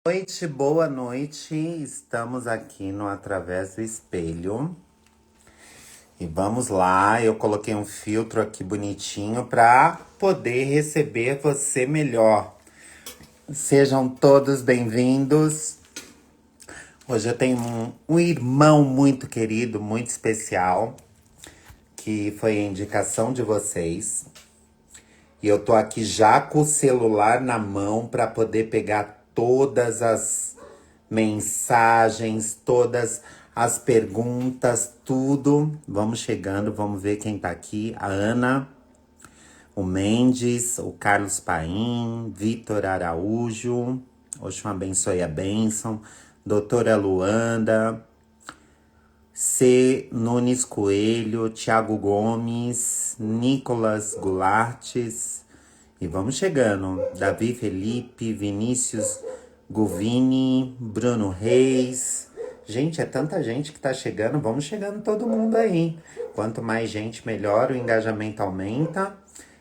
Noite, boa noite. Estamos aqui no Através do Espelho. E vamos lá, eu coloquei um filtro aqui bonitinho para poder receber você melhor. Sejam todos bem-vindos. Hoje eu tenho um irmão muito querido, muito especial, que foi a indicação de vocês. E eu tô aqui já com o celular na mão para poder pegar todas as mensagens, todas as perguntas, tudo. Vamos chegando, vamos ver quem tá aqui. A Ana, o Mendes, o Carlos Paim, Vitor Araújo, Oxum abençoe a bênção, doutora Luanda, C. Nunes Coelho, Thiago Gomes, Nicolas Goulartes. E vamos chegando. Davi Felipe, Vinícius Guvini, Bruno Reis. Gente, é tanta gente que tá chegando. Vamos chegando todo mundo aí. Quanto mais gente, melhor. O engajamento aumenta.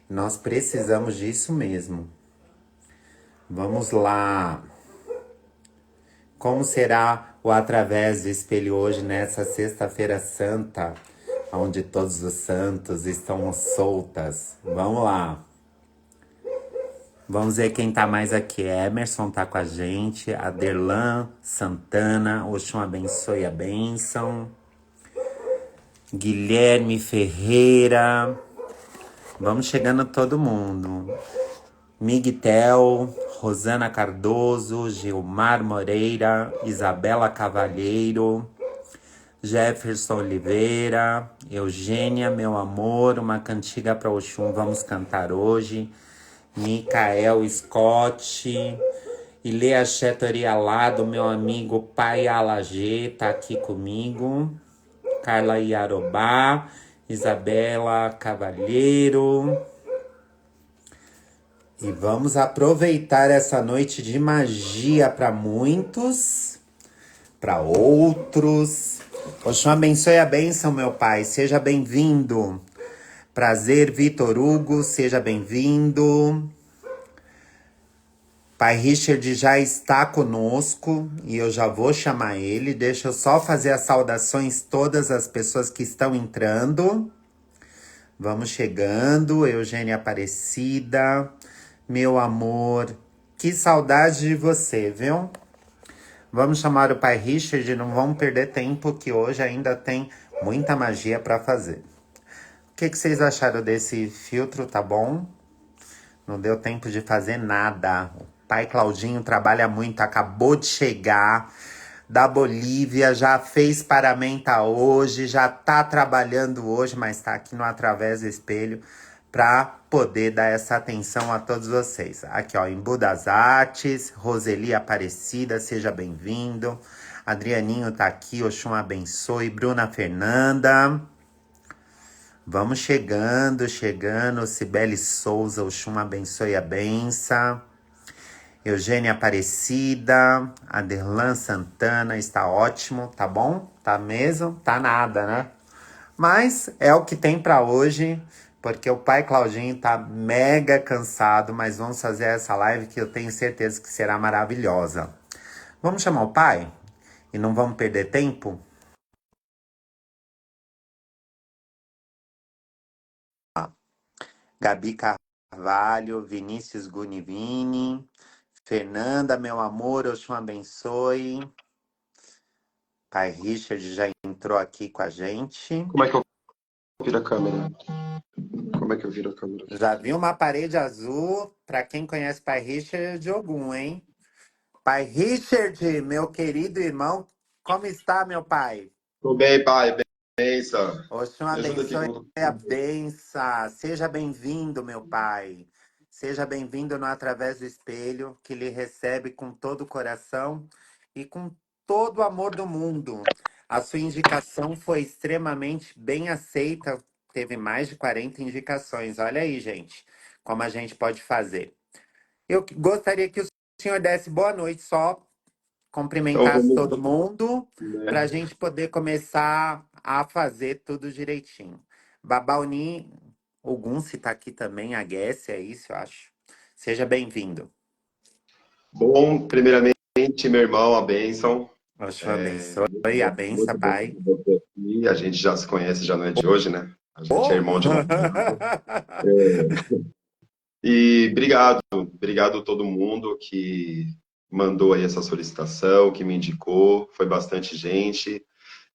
Nós precisamos disso mesmo. Vamos lá. Como será o Através do Espelho hoje, nessa sexta-feira santa, onde todos os santos estão soltas? Vamos lá. Vamos ver quem tá mais aqui. Emerson tá com a gente. Aderlan Santana. Oxum abençoe a bênção. Guilherme Ferreira. Vamos chegando todo mundo. Miguel, Rosana Cardoso, Gilmar Moreira, Isabela Cavalheiro, Jefferson Oliveira, Eugênia, meu amor, uma cantiga para Oxum, vamos cantar hoje. Micael Scott, Ilea Chetorialá, do meu amigo Pai Alagê, tá aqui comigo. Carla Iarobá, Isabela Cavalheiro. E vamos aproveitar essa noite de magia para muitos, para outros. Oxum abençoe a bênção, meu pai. Seja bem-vindo. Prazer, Vitor Hugo. Seja bem-vindo. Pai Richard já está conosco e eu já vou chamar ele. Deixa eu só fazer as saudações todas as pessoas que estão entrando. Vamos chegando. Eugênia Aparecida. Meu amor, que saudade de você, viu? Vamos chamar o pai Richard, não vamos perder tempo, que hoje ainda tem muita magia para fazer. O que vocês acharam desse filtro, tá bom? Não deu tempo de fazer nada. O pai Claudinho trabalha muito, acabou de chegar da Bolívia, já fez paramenta hoje, já tá trabalhando hoje, mas tá aqui no Através do Espelho para poder dar essa atenção a todos vocês. Aqui, ó, Embu das Artes, Roseli Aparecida, seja bem-vindo. Adrianinho tá aqui, Oxum abençoe. Bruna Fernanda. Vamos chegando. Cibele Souza, Oxum abençoe a benção. Eugênia Aparecida, Aderlan Santana, está ótimo, tá bom? Tá mesmo? Tá nada, né? Mas é o que tem para hoje, porque o pai Claudinho tá mega cansado, mas vamos fazer essa live que eu tenho certeza que será maravilhosa. Vamos chamar o pai? E não vamos perder tempo? Gabi Carvalho, Vinícius Gunivini, Fernanda, meu amor, Oxum abençoe. Pai Richard já entrou aqui com a gente. Como é que eu viro a câmera? Como é que eu viro a câmera? Já vi uma parede azul. Para quem conhece Pai Richard, de algum, hein? Pai Richard, meu querido irmão, como está, meu pai? Tudo bem, pai. Benção. Oxum Me ajuda aqui abençoe com. a benção. Seja bem-vindo, meu pai. Seja bem-vindo no Através do Espelho, que lhe recebe com todo o coração e com todo o amor do mundo. A sua indicação foi extremamente bem aceita. Teve mais de 40 indicações. Olha aí, gente, como a gente pode fazer. Eu gostaria que o senhor desse boa noite só, Então cumprimentasse vamos, todo mundo, para a né? gente poder começar a fazer tudo direitinho. Babauni, o Gunce tá aqui também, a Guess, é isso, eu acho. Seja bem-vindo. Bom, primeiramente, Gente, meu irmão, a bênção. Oxe, abençoe a Muito, benção, muito bom pai. ter você aqui. A gente já se conhece, já não é de hoje, né? A gente é Oh! irmão de longa data. E obrigado a todo mundo que mandou aí essa solicitação, que me indicou. Foi bastante gente.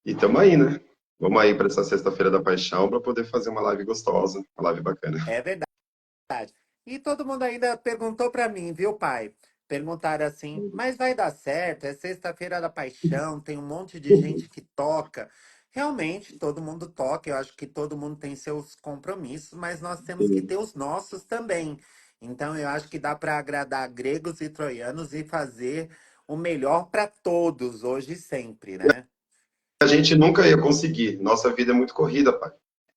E tamo aí, né? Vamos aí para essa Sexta-feira da Paixão para poder fazer uma live gostosa, uma live bacana. É verdade. E todo mundo ainda perguntou pra mim, viu, pai? Perguntaram assim, mas vai dar certo? É Sexta-feira da Paixão, tem um monte de gente que toca. Realmente, todo mundo toca, eu acho que todo mundo tem seus compromissos, mas nós temos que ter os nossos também. Então, eu acho que dá para agradar gregos e troianos e fazer o melhor para todos, hoje e sempre, né? A gente nunca ia conseguir. Nossa vida é muito corrida, pai.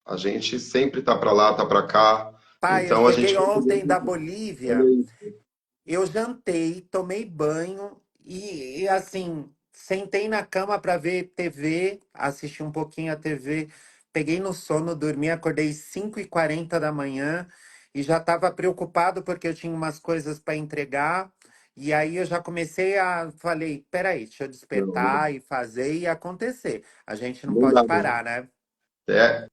A gente sempre tá para lá, tá para cá. Pai, eu Então a gente cheguei não podia ontem da conseguir. Olha Bolívia. aí. Eu jantei, tomei banho assim, sentei na cama para ver TV, assisti um pouquinho a TV, peguei no sono, dormi, acordei 5h40 da manhã e já estava preocupado porque eu tinha umas coisas para entregar. E aí eu já comecei a falei, peraí, deixa eu Não, despertar e fazer e acontecer. A gente não não dá. pode parar, né? É,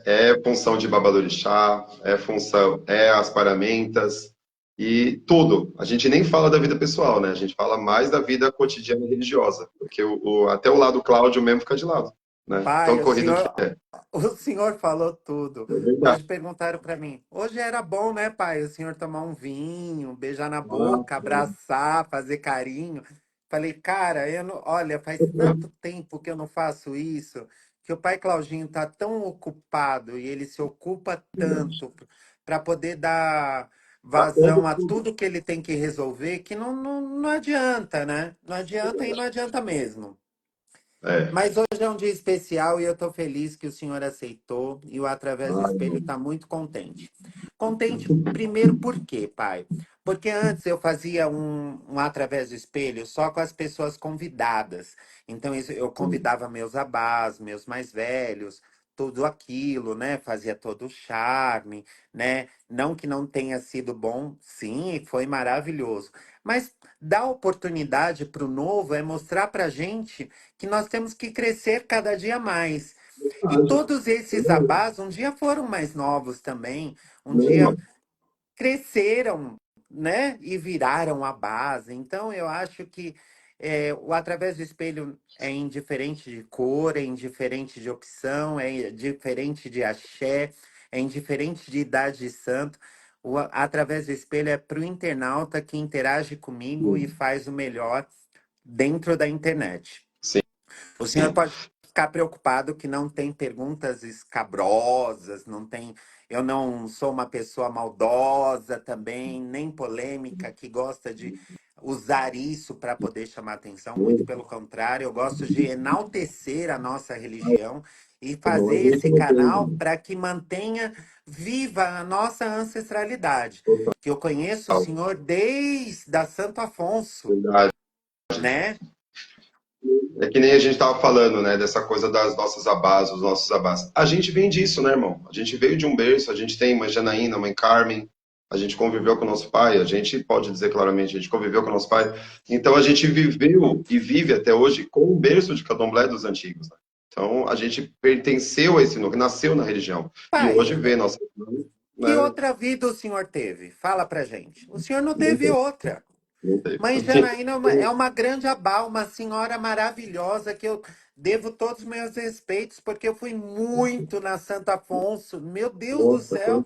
é função de babadorixá, é função, é as paramentas e tudo. A gente nem fala da vida pessoal, né? A gente fala mais da vida cotidiana e religiosa, porque até o lado Cláudio mesmo fica de lado, né? Pai, Tão corrido que é. o senhor falou tudo. É verdade. Hoje perguntaram para mim. Hoje era bom, né, pai? O senhor tomar um vinho, beijar na Ah, boca, abraçar, fazer carinho. Falei, cara, eu não, olha, faz tanto tempo que eu não faço isso, que o pai Claudinho tá tão ocupado e ele se ocupa verdade. tanto para poder dar Até vazão a tudo que ele tem que resolver, que não adianta, né? Não adianta e não adianta mesmo. é. Mas hoje é um dia especial e eu estou feliz que o senhor aceitou e o Através do Ai, Espelho meu está muito contente. Contente primeiro por quê, pai? Porque antes eu fazia um Através do Espelho só com as pessoas convidadas. Então eu Deus. convidava meus abás, meus mais velhos, tudo aquilo, né? Fazia todo o charme, né? Não que não tenha sido bom, sim, foi maravilhoso. Mas dar oportunidade para o novo é mostrar para gente que nós temos que crescer cada dia mais. E Verdade. todos esses Verdade. abás um dia foram mais novos também, um dia Não, cresceram, né? E viraram a base. Então eu acho que o Através do Espelho é indiferente de cor, é indiferente de opção, é diferente de axé, é indiferente de idade de santo. Através do Espelho é para o internauta que interage comigo e sim, faz o melhor dentro da internet. sim, O senhor sim. pode ficar preocupado que não tem perguntas escabrosas, não tem. Eu não sou uma pessoa maldosa também, nem polêmica, que gosta de usar isso para poder chamar atenção. Muito pelo contrário, eu gosto de enaltecer a nossa religião e Não, a fazer gente esse não canal tem. para que mantenha viva a nossa ancestralidade. Que eu conheço o Total. senhor desde a Santo Afonso, Verdade. né? É que nem a gente estava falando, né, dessa coisa das nossas abás, os nossos abás. A gente vem disso, né, irmão? A gente veio de um berço, a gente tem mãe Janaína, mãe Carmen, a gente conviveu com o nosso pai, a gente pode dizer claramente, a gente conviveu com o nosso pai. Então a gente viveu e vive até hoje com o berço de candomblé dos antigos, né? Então a gente pertenceu a esse núcleo, nasceu na religião. E Pai, hoje vê nossa, que né? outra vida o senhor teve? Fala pra gente. O senhor não Não teve tem, outra. não tem. Mãe Janaína é uma grande abá, uma senhora maravilhosa que eu devo todos os meus respeitos, porque eu fui muito na Santo Afonso. Meu Deus do Nossa, céu!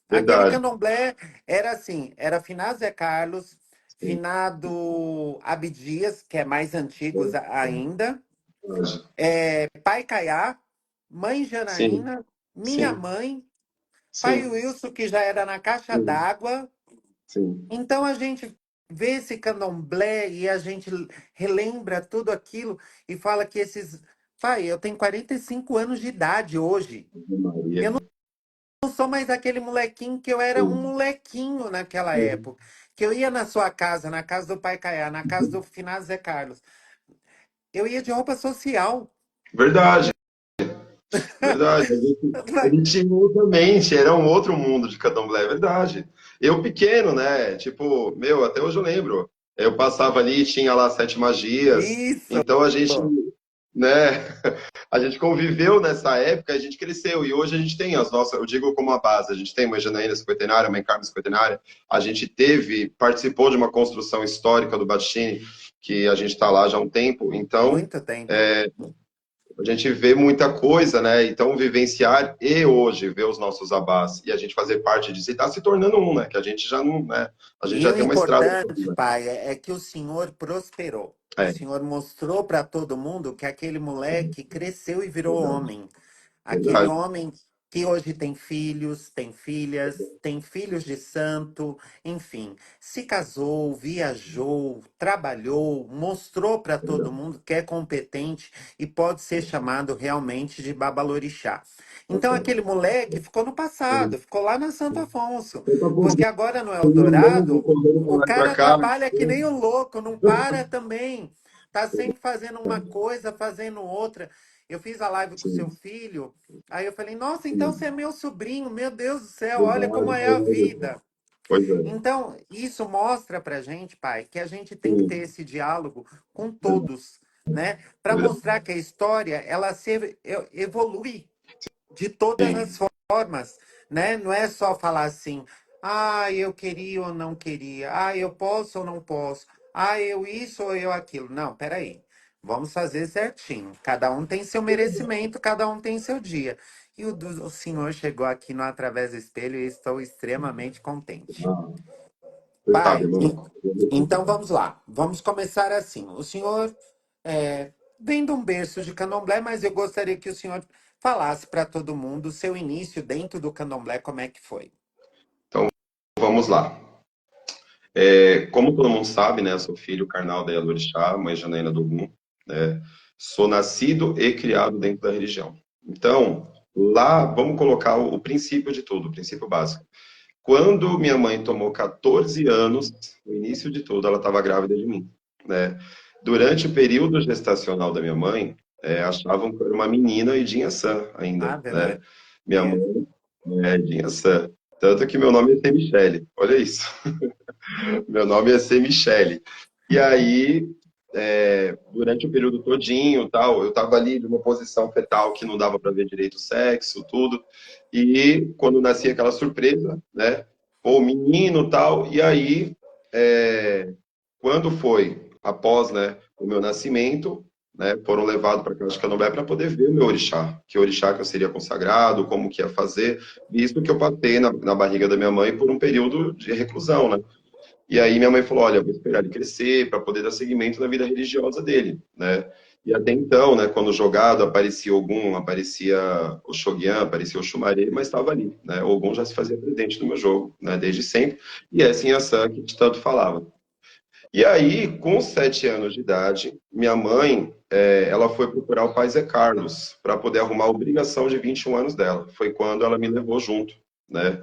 Aquele verdade. candomblé era assim, era finado Zé Carlos, Sim, finado Abdias, que é mais antigos ainda, verdade. Pai Caiá, Mãe Sim, Janaína, minha sim, mãe, Pai sim, Wilson, que já era na caixa sim, d'água. sim. Então a gente vê esse candomblé e a gente relembra tudo aquilo e fala que esses. Pai, eu tenho 45 anos de idade hoje. Ave Maria. Eu não sou mais aquele molequinho que eu era um Sim, molequinho naquela sim. época. Que eu ia na sua casa, na casa do pai Caiá, na casa do finado Zé Carlos. Eu ia de roupa social. Verdade, verdade. A gente tinha outra mente, era um outro mundo de candomblé, é verdade. Eu pequeno, né? Tipo, meu, até hoje eu lembro. Eu passava ali e tinha lá sete magias. Isso! Então a gente, né, a gente conviveu nessa época, a gente cresceu. E hoje a gente tem as nossas, eu digo como a base, a gente tem uma Janaína cinquentenária, uma Carmen cinquentenária. A gente participou de uma construção histórica do Baixini, que a gente está lá já há um tempo. Então, Muito tempo. a gente vê muita coisa, né? Então, vivenciar e hoje ver os nossos abás e a gente fazer parte disso e tá se tornando um, né? Que a gente já não, né? A gente E já o tem uma estrada. importante, pai, é que o senhor prosperou. O É, senhor mostrou para todo mundo que aquele moleque cresceu e virou verdade, homem. Aquele verdade, homem que hoje tem filhos, tem filhas, tem filhos de santo, enfim, se casou, viajou, trabalhou, mostrou para todo verdade. mundo que é competente e pode ser chamado realmente de babalorixá. Então Ok. aquele moleque ficou no passado, ficou lá na Santo Afonso, Então, tá bom. porque agora no Meu irmão, Eldorado correndo pra o lá e pra cara cá. trabalha que nem um louco, não para também. Tá sempre fazendo uma coisa, fazendo outra. Eu fiz a live com o seu Sim, filho, aí eu falei, nossa, então você sim. é meu sobrinho, meu Deus do céu, olha como Verdade, é a vida. pois é. Então, isso mostra pra gente, pai, que a gente tem que ter Sim, esse diálogo com verdade, todos, né? Para verdade. mostrar que a história, ela se evolui de todas Sim, as formas, né? Não é só falar assim, ah, eu queria ou não queria, ah, eu posso ou não posso, ah, eu isso ou eu aquilo. Não, peraí. Vamos fazer certinho. Cada um tem seu merecimento, cada um tem seu dia. E o senhor chegou aqui no Através do Espelho e estou extremamente contente. ah, você sabe, Pai, irmão. então vamos lá. Vamos começar assim. O senhor vem de um berço de candomblé, mas eu gostaria que o senhor falasse para todo mundo o seu início dentro do candomblé, como é que foi. Então, vamos lá. Como todo mundo sabe, né? Eu sou filho carnal da Yalorixá, mãe Janaína do Ogum, né? Sou nascido e criado dentro da religião. Então, lá, vamos colocar o princípio de tudo, o princípio básico. Quando minha mãe tomou 14 anos, no início de tudo, ela estava grávida de mim, né? Durante o período gestacional da minha mãe, achavam que eu era uma menina e Dinha San ainda, Ave né? Maria. Minha mãe é Dinha San. Tanto que meu nome é T. Michele. Olha isso. Meu nome é C. Michele. E aí, durante o período todinho, tal, eu estava ali de uma posição fetal que não dava para ver direito o sexo, tudo. E quando nascia aquela surpresa, né? Pô, menino, tal. E aí, quando foi após, né, o meu nascimento, né, foram levados para a Casa de Candomblé para poder ver o meu orixá, que orixá que eu seria consagrado, como que ia fazer, visto que eu passei na barriga da minha mãe por um período de reclusão, né? E aí minha mãe falou, olha, vou esperar ele crescer para poder dar seguimento na vida religiosa dele, né? E até então, né, quando jogado, aparecia Ogum, aparecia o Shogyan, aparecia o Xumaré, mas estava ali, né? O Ogum já se fazia presente no meu jogo, né, desde sempre. E é assim a Sam que de tanto falava. E aí, com 7 anos de idade, minha mãe, ela foi procurar o pai Zé Carlos para poder arrumar a obrigação de 21 anos dela. Foi quando ela me levou junto, né?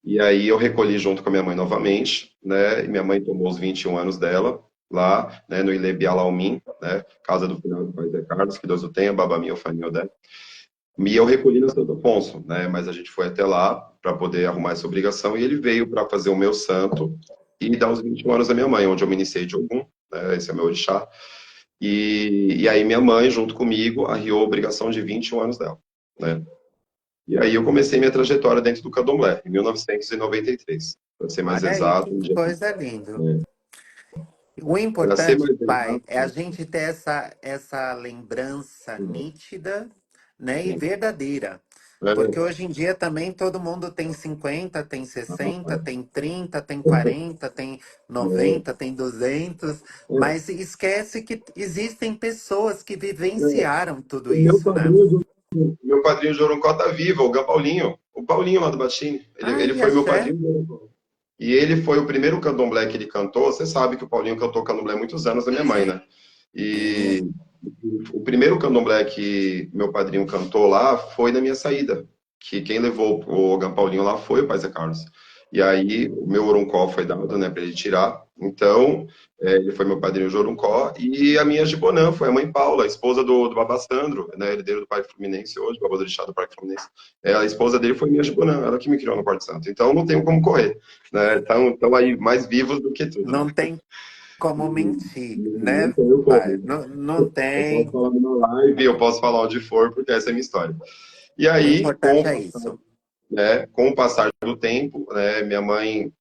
E aí eu recolhi junto com a minha mãe novamente, né? E minha mãe tomou os 21 anos dela lá, né, no Ile Bialaumim, né, casa do final do pai Zé Carlos, que Deus o tenha, Babami Ofani Odé. E eu recolhi na Santo Afonso, né? Mas a gente foi até lá para poder arrumar essa obrigação e ele veio para fazer o meu santo e dar os 21 anos da minha mãe, onde eu me iniciei de Ogum, né? Esse é meu orixá. E aí minha mãe, junto comigo, arriou a obrigação de 21 anos dela, né? E aí eu comecei minha trajetória dentro do Candomblé, em 1993, para ser mais Olha aí, exato. que coisa linda. O Para ser importante, mais pai, exato, é a gente ter essa lembrança nítida, né, e verdadeira. Porque hoje em dia também todo mundo tem 50, tem 60, tem 30, tem 40, tem 90, tem 200, mas esquece que existem pessoas que vivenciaram tudo o meu isso, né? padrinho, meu padrinho de Joroncó tá vivo, o Paulinho lá do Batini. Ele Ai, foi meu axé. padrinho de Joroncó. E ele foi o primeiro candomblé que ele cantou. Você sabe que o Paulinho cantou candomblé há muitos anos da minha mãe, né? E o primeiro candomblé que meu padrinho cantou lá foi na minha saída. Que quem levou o Ogan Paulinho lá foi o Pai Zé Carlos. E aí o meu Oruncó foi dado, né, para ele tirar. Então, ele foi meu padrinho de Oruncó. E a minha Gibonã foi a mãe Paula, a esposa do Babá Sandro, né, herdeiro do Parque Fluminense hoje, Babá do Orixá do Parque Fluminense. A esposa dele foi minha Gibonã, ela que me criou no Quarto Santo. Então, não tenho como correr, né? Estão aí mais vivos do que tudo, né? Não tem como mentir, Não né, tenho pai? como. Não, não Eu posso tem. falar numa live, eu posso falar onde for, porque essa é a minha história. E O aí, importante é isso. com o passar do tempo, né, minha mãe,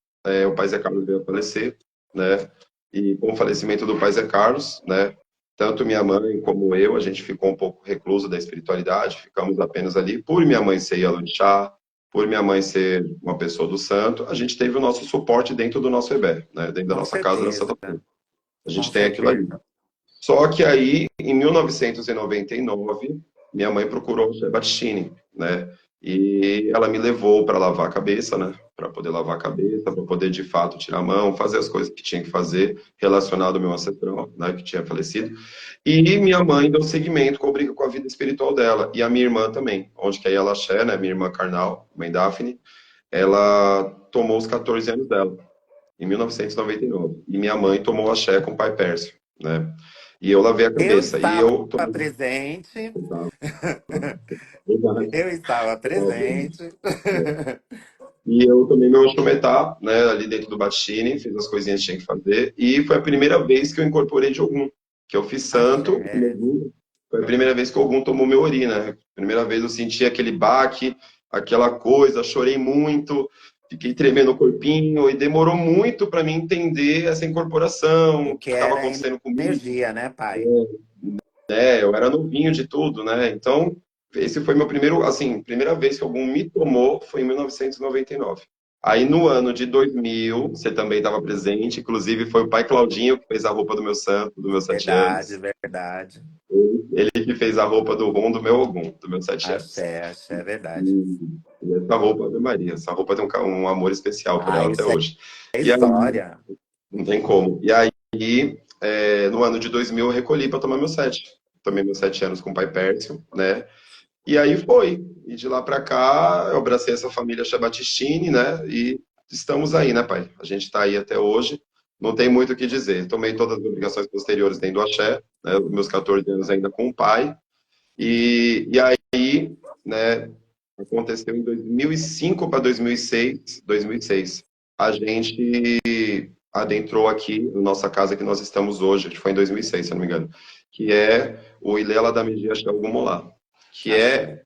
o pai Zé Carlos veio a falecer, né, e com o falecimento do pai Zé Carlos, né, tanto minha mãe como eu, a gente ficou um pouco recluso da espiritualidade, ficamos apenas ali, por minha mãe ser Yalorixá, por minha mãe ser uma pessoa do santo, a gente teve o nosso suporte dentro do nosso EBé, né, dentro da Com nossa casa da certeza, Santa Cruz. A com gente tem aquilo ali. certeza. Só que aí, em 1999, minha mãe procurou o Zé Battistini, né? E ela me levou para lavar a cabeça, né? Para poder lavar a cabeça, para poder de fato tirar a mão, fazer as coisas que tinha que fazer relacionado ao meu ancestral, né? Que tinha falecido. E minha mãe deu seguimento com a vida espiritual dela. E a minha irmã também, onde que é a Yalaxé, né? Minha irmã carnal, mãe Daphne, ela tomou os 14 anos dela, em 1999. E minha mãe tomou a axé com o pai Pércio, né? E eu lavei a Eu cabeça. E estava eu tomei. presente, Exato. eu estava Obviamente. presente. E eu tomei meu chumetá, né, ali dentro do Batine, fiz as coisinhas que tinha que fazer. E foi a primeira vez que eu incorporei de Ogum, que eu fiz santo. Axé. Foi a primeira vez que o Ogum tomou meu ori, né? Primeira vez eu senti aquele baque, aquela coisa, chorei muito, fiquei tremendo o corpinho e demorou muito para mim entender essa incorporação, O o que que estava era acontecendo comigo. energia, né, pai? Eu era novinho de tudo, né? Então, esse foi meu primeiro, assim, primeira vez que algum me tomou foi em 1999. Aí no ano de 2000, você também estava presente, inclusive foi o pai Claudinho que fez a roupa do meu santo, dos meus 7 anos. Verdade, verdade. Ele que fez a roupa do Rom do meu Ogum, dos meus 7 anos. Axé, axé, verdade. E essa roupa, Ave Maria, essa roupa tem um amor especial por Ah, ela até isso hoje. é E aí, história. não tem como. E aí, no ano de 2000, eu recolhi para tomar meu 7. Tomei meus 7 anos com o pai Pércio, né? E aí foi. E de lá para cá, eu abracei essa família Chabatistini, né? E estamos aí, né, pai? A gente está aí até hoje. Não tem muito o que dizer. Tomei todas as obrigações posteriores dentro do axé, né? Meus 14 anos ainda com o pai. E aí, né, aconteceu em 2005 para 2006. A gente adentrou aqui na nossa casa que nós estamos hoje, que foi em 2006, se eu não me engano, que é o Ilela da Megia Xalgumolá, que Axé.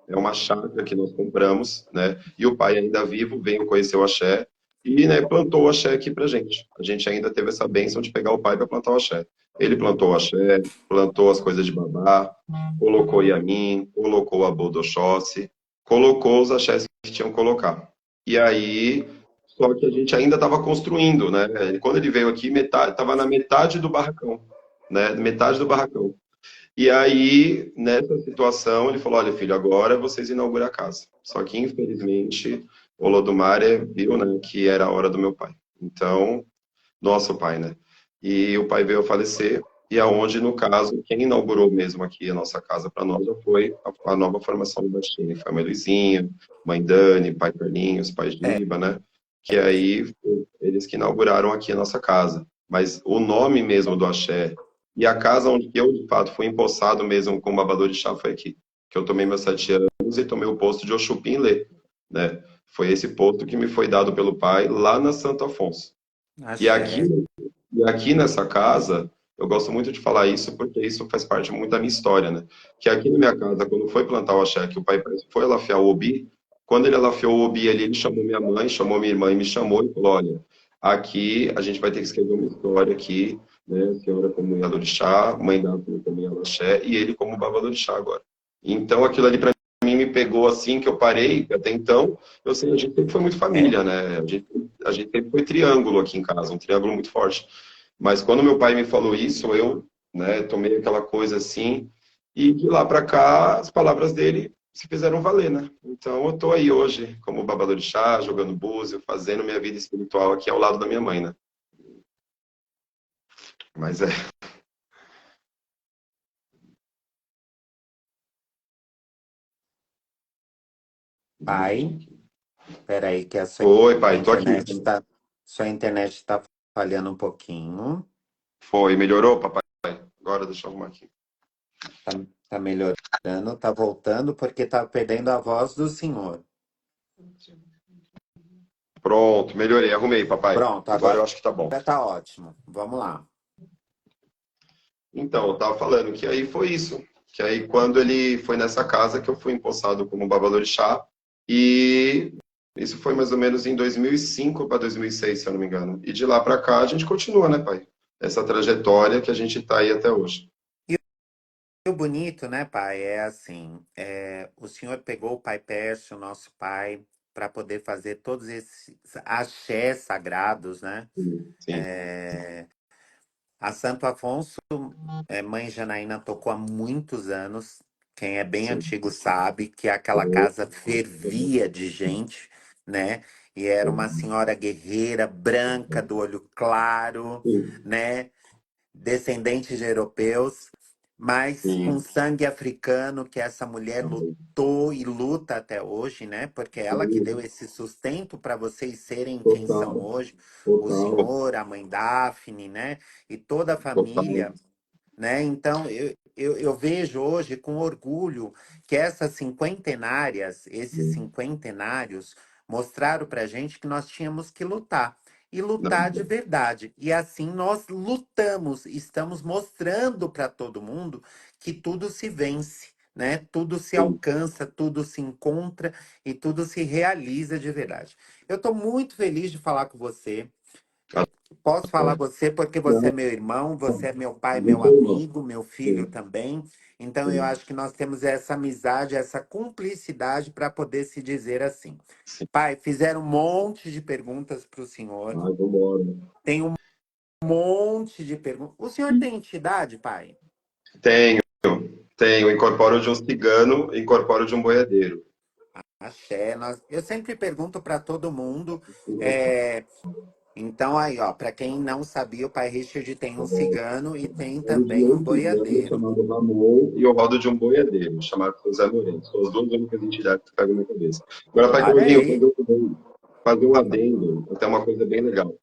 é uma chácara que nós compramos, né? E o pai ainda vivo veio conhecer o axé e, né, plantou o axé aqui pra gente. A gente ainda teve essa bênção de pegar o pai para plantar o axé. Ele plantou o axé, plantou as coisas de babá, colocou Yamin, colocou a Bodoxóssi, colocou os axés que tinham que colocar. E aí, só que a gente ainda estava construindo, né? Quando ele veio aqui, estava na metade do barracão, né? Metade do barracão. E aí, nessa situação, ele falou: olha, filho, agora vocês inauguram a casa. Só que, infelizmente, o Lodumária viu, né, que era a hora do meu pai. Então, nosso pai, né? E o pai veio a falecer, e aonde, no caso, quem inaugurou mesmo aqui a nossa casa para nós já foi a nova formação do Baixinho. Foi a mãe Luizinha, mãe Dani, pai Carlinhos, pai É, Giba, né? Que aí eles que inauguraram aqui a nossa casa. Mas o nome mesmo do Axé e a casa onde eu, de fato, fui empossado mesmo com babador de chá foi aqui. Que eu tomei meus 7 anos e tomei o posto de Oxupim-Lê, né? Foi esse posto que me foi dado pelo pai lá na Santo Afonso. E aqui axé. e aqui nessa casa, eu gosto muito de falar isso porque isso faz parte muito da minha história, né? Que aqui na minha casa, quando foi plantar o axé, que o pai foi alafiar o obi, quando ele alafiou o obi ali, ele chamou minha mãe, chamou minha irmã e me chamou e falou: olha, aqui a gente vai ter que escrever uma história aqui, né? A senhora como Yalorixá, mãe da filha como Yalaxé, e ele como Babalorixá agora. Então aquilo ali para mim me pegou assim que eu parei, até então, eu sei, a gente sempre foi muito É, família, né? A gente sempre foi triângulo aqui em casa, um triângulo muito forte. Mas quando meu pai me falou isso, eu, né, tomei aquela coisa assim, e de lá para cá, as palavras dele se fizeram valer, né? Então eu tô aí hoje, como babador de chá, jogando búzio, fazendo minha vida espiritual aqui ao lado da minha mãe, né? Mas é. pai, peraí que a sua Oi, pai, tô aqui. internet está sua internet está falhando um pouquinho. Foi, melhorou, papai? Agora deixa eu arrumar aqui. Tá, tá melhorando, tá voltando porque tá perdendo a voz do senhor. Pronto, melhorei, arrumei, papai. Pronto, Agora agora eu acho que tá bom. tá ótimo. Vamos lá. Então, eu tava falando que aí foi isso. Que aí, quando ele foi nessa casa, que eu fui empossado como babalorixá. E isso foi mais ou menos em 2005 para 2006, se eu não me engano. E de lá para cá, a gente continua, né, pai? Essa trajetória que a gente tá aí até hoje. E o bonito, né, pai, é assim, o senhor pegou o pai Pércio, nosso pai, para poder fazer todos esses axés sagrados, né? Sim, A Santo Afonso, mãe Janaína tocou há muitos anos. Quem é bem sim, antigo sabe que aquela casa fervia de gente, né? E era uma senhora guerreira, branca, do olho claro, sim, né? Descendente de europeus, mas com sim. sangue africano, que essa mulher lutou e luta até hoje, né? Porque ela que deu esse sustento para vocês serem quem são Total, hoje, o total, senhor, a mãe Daphne, né? E toda a total. família, né? Então, eu vejo hoje com orgulho que essas cinquentenárias, esses cinquentenários, mostraram para gente que nós tínhamos que lutar. E lutar de Não, verdade. E assim nós lutamos, estamos mostrando para todo mundo que tudo se vence, né? Tudo se sim. alcança, tudo se encontra e tudo se realiza de verdade. Eu estou muito feliz de falar com você. Posso falar você porque você é Não, meu irmão, você é meu pai, meu muito irmão. amigo, meu filho Sim, também. Então eu sim, acho que nós temos essa amizade, essa cumplicidade para poder se dizer assim. sim. Pai, fizeram um monte de perguntas para o senhor. Ai, vambora. Tem um monte de perguntas. O senhor tem entidade, pai? Tenho, tenho. Incorporo de um cigano, incorporo de um boiadeiro. Axé. Eu sempre pergunto para todo mundo. é, Então aí, ó, para quem não sabia, o pai Richard tem um cigano e tem Rodo de também um um cigano boiadeiro. chamado Ramon e eu rodo de um boiadeiro chamado José Moreno. São as duas únicas entidades que pegam na minha cabeça. Agora, pai Olha Claudinho, aí. fazer um adendo, até uma coisa bem legal.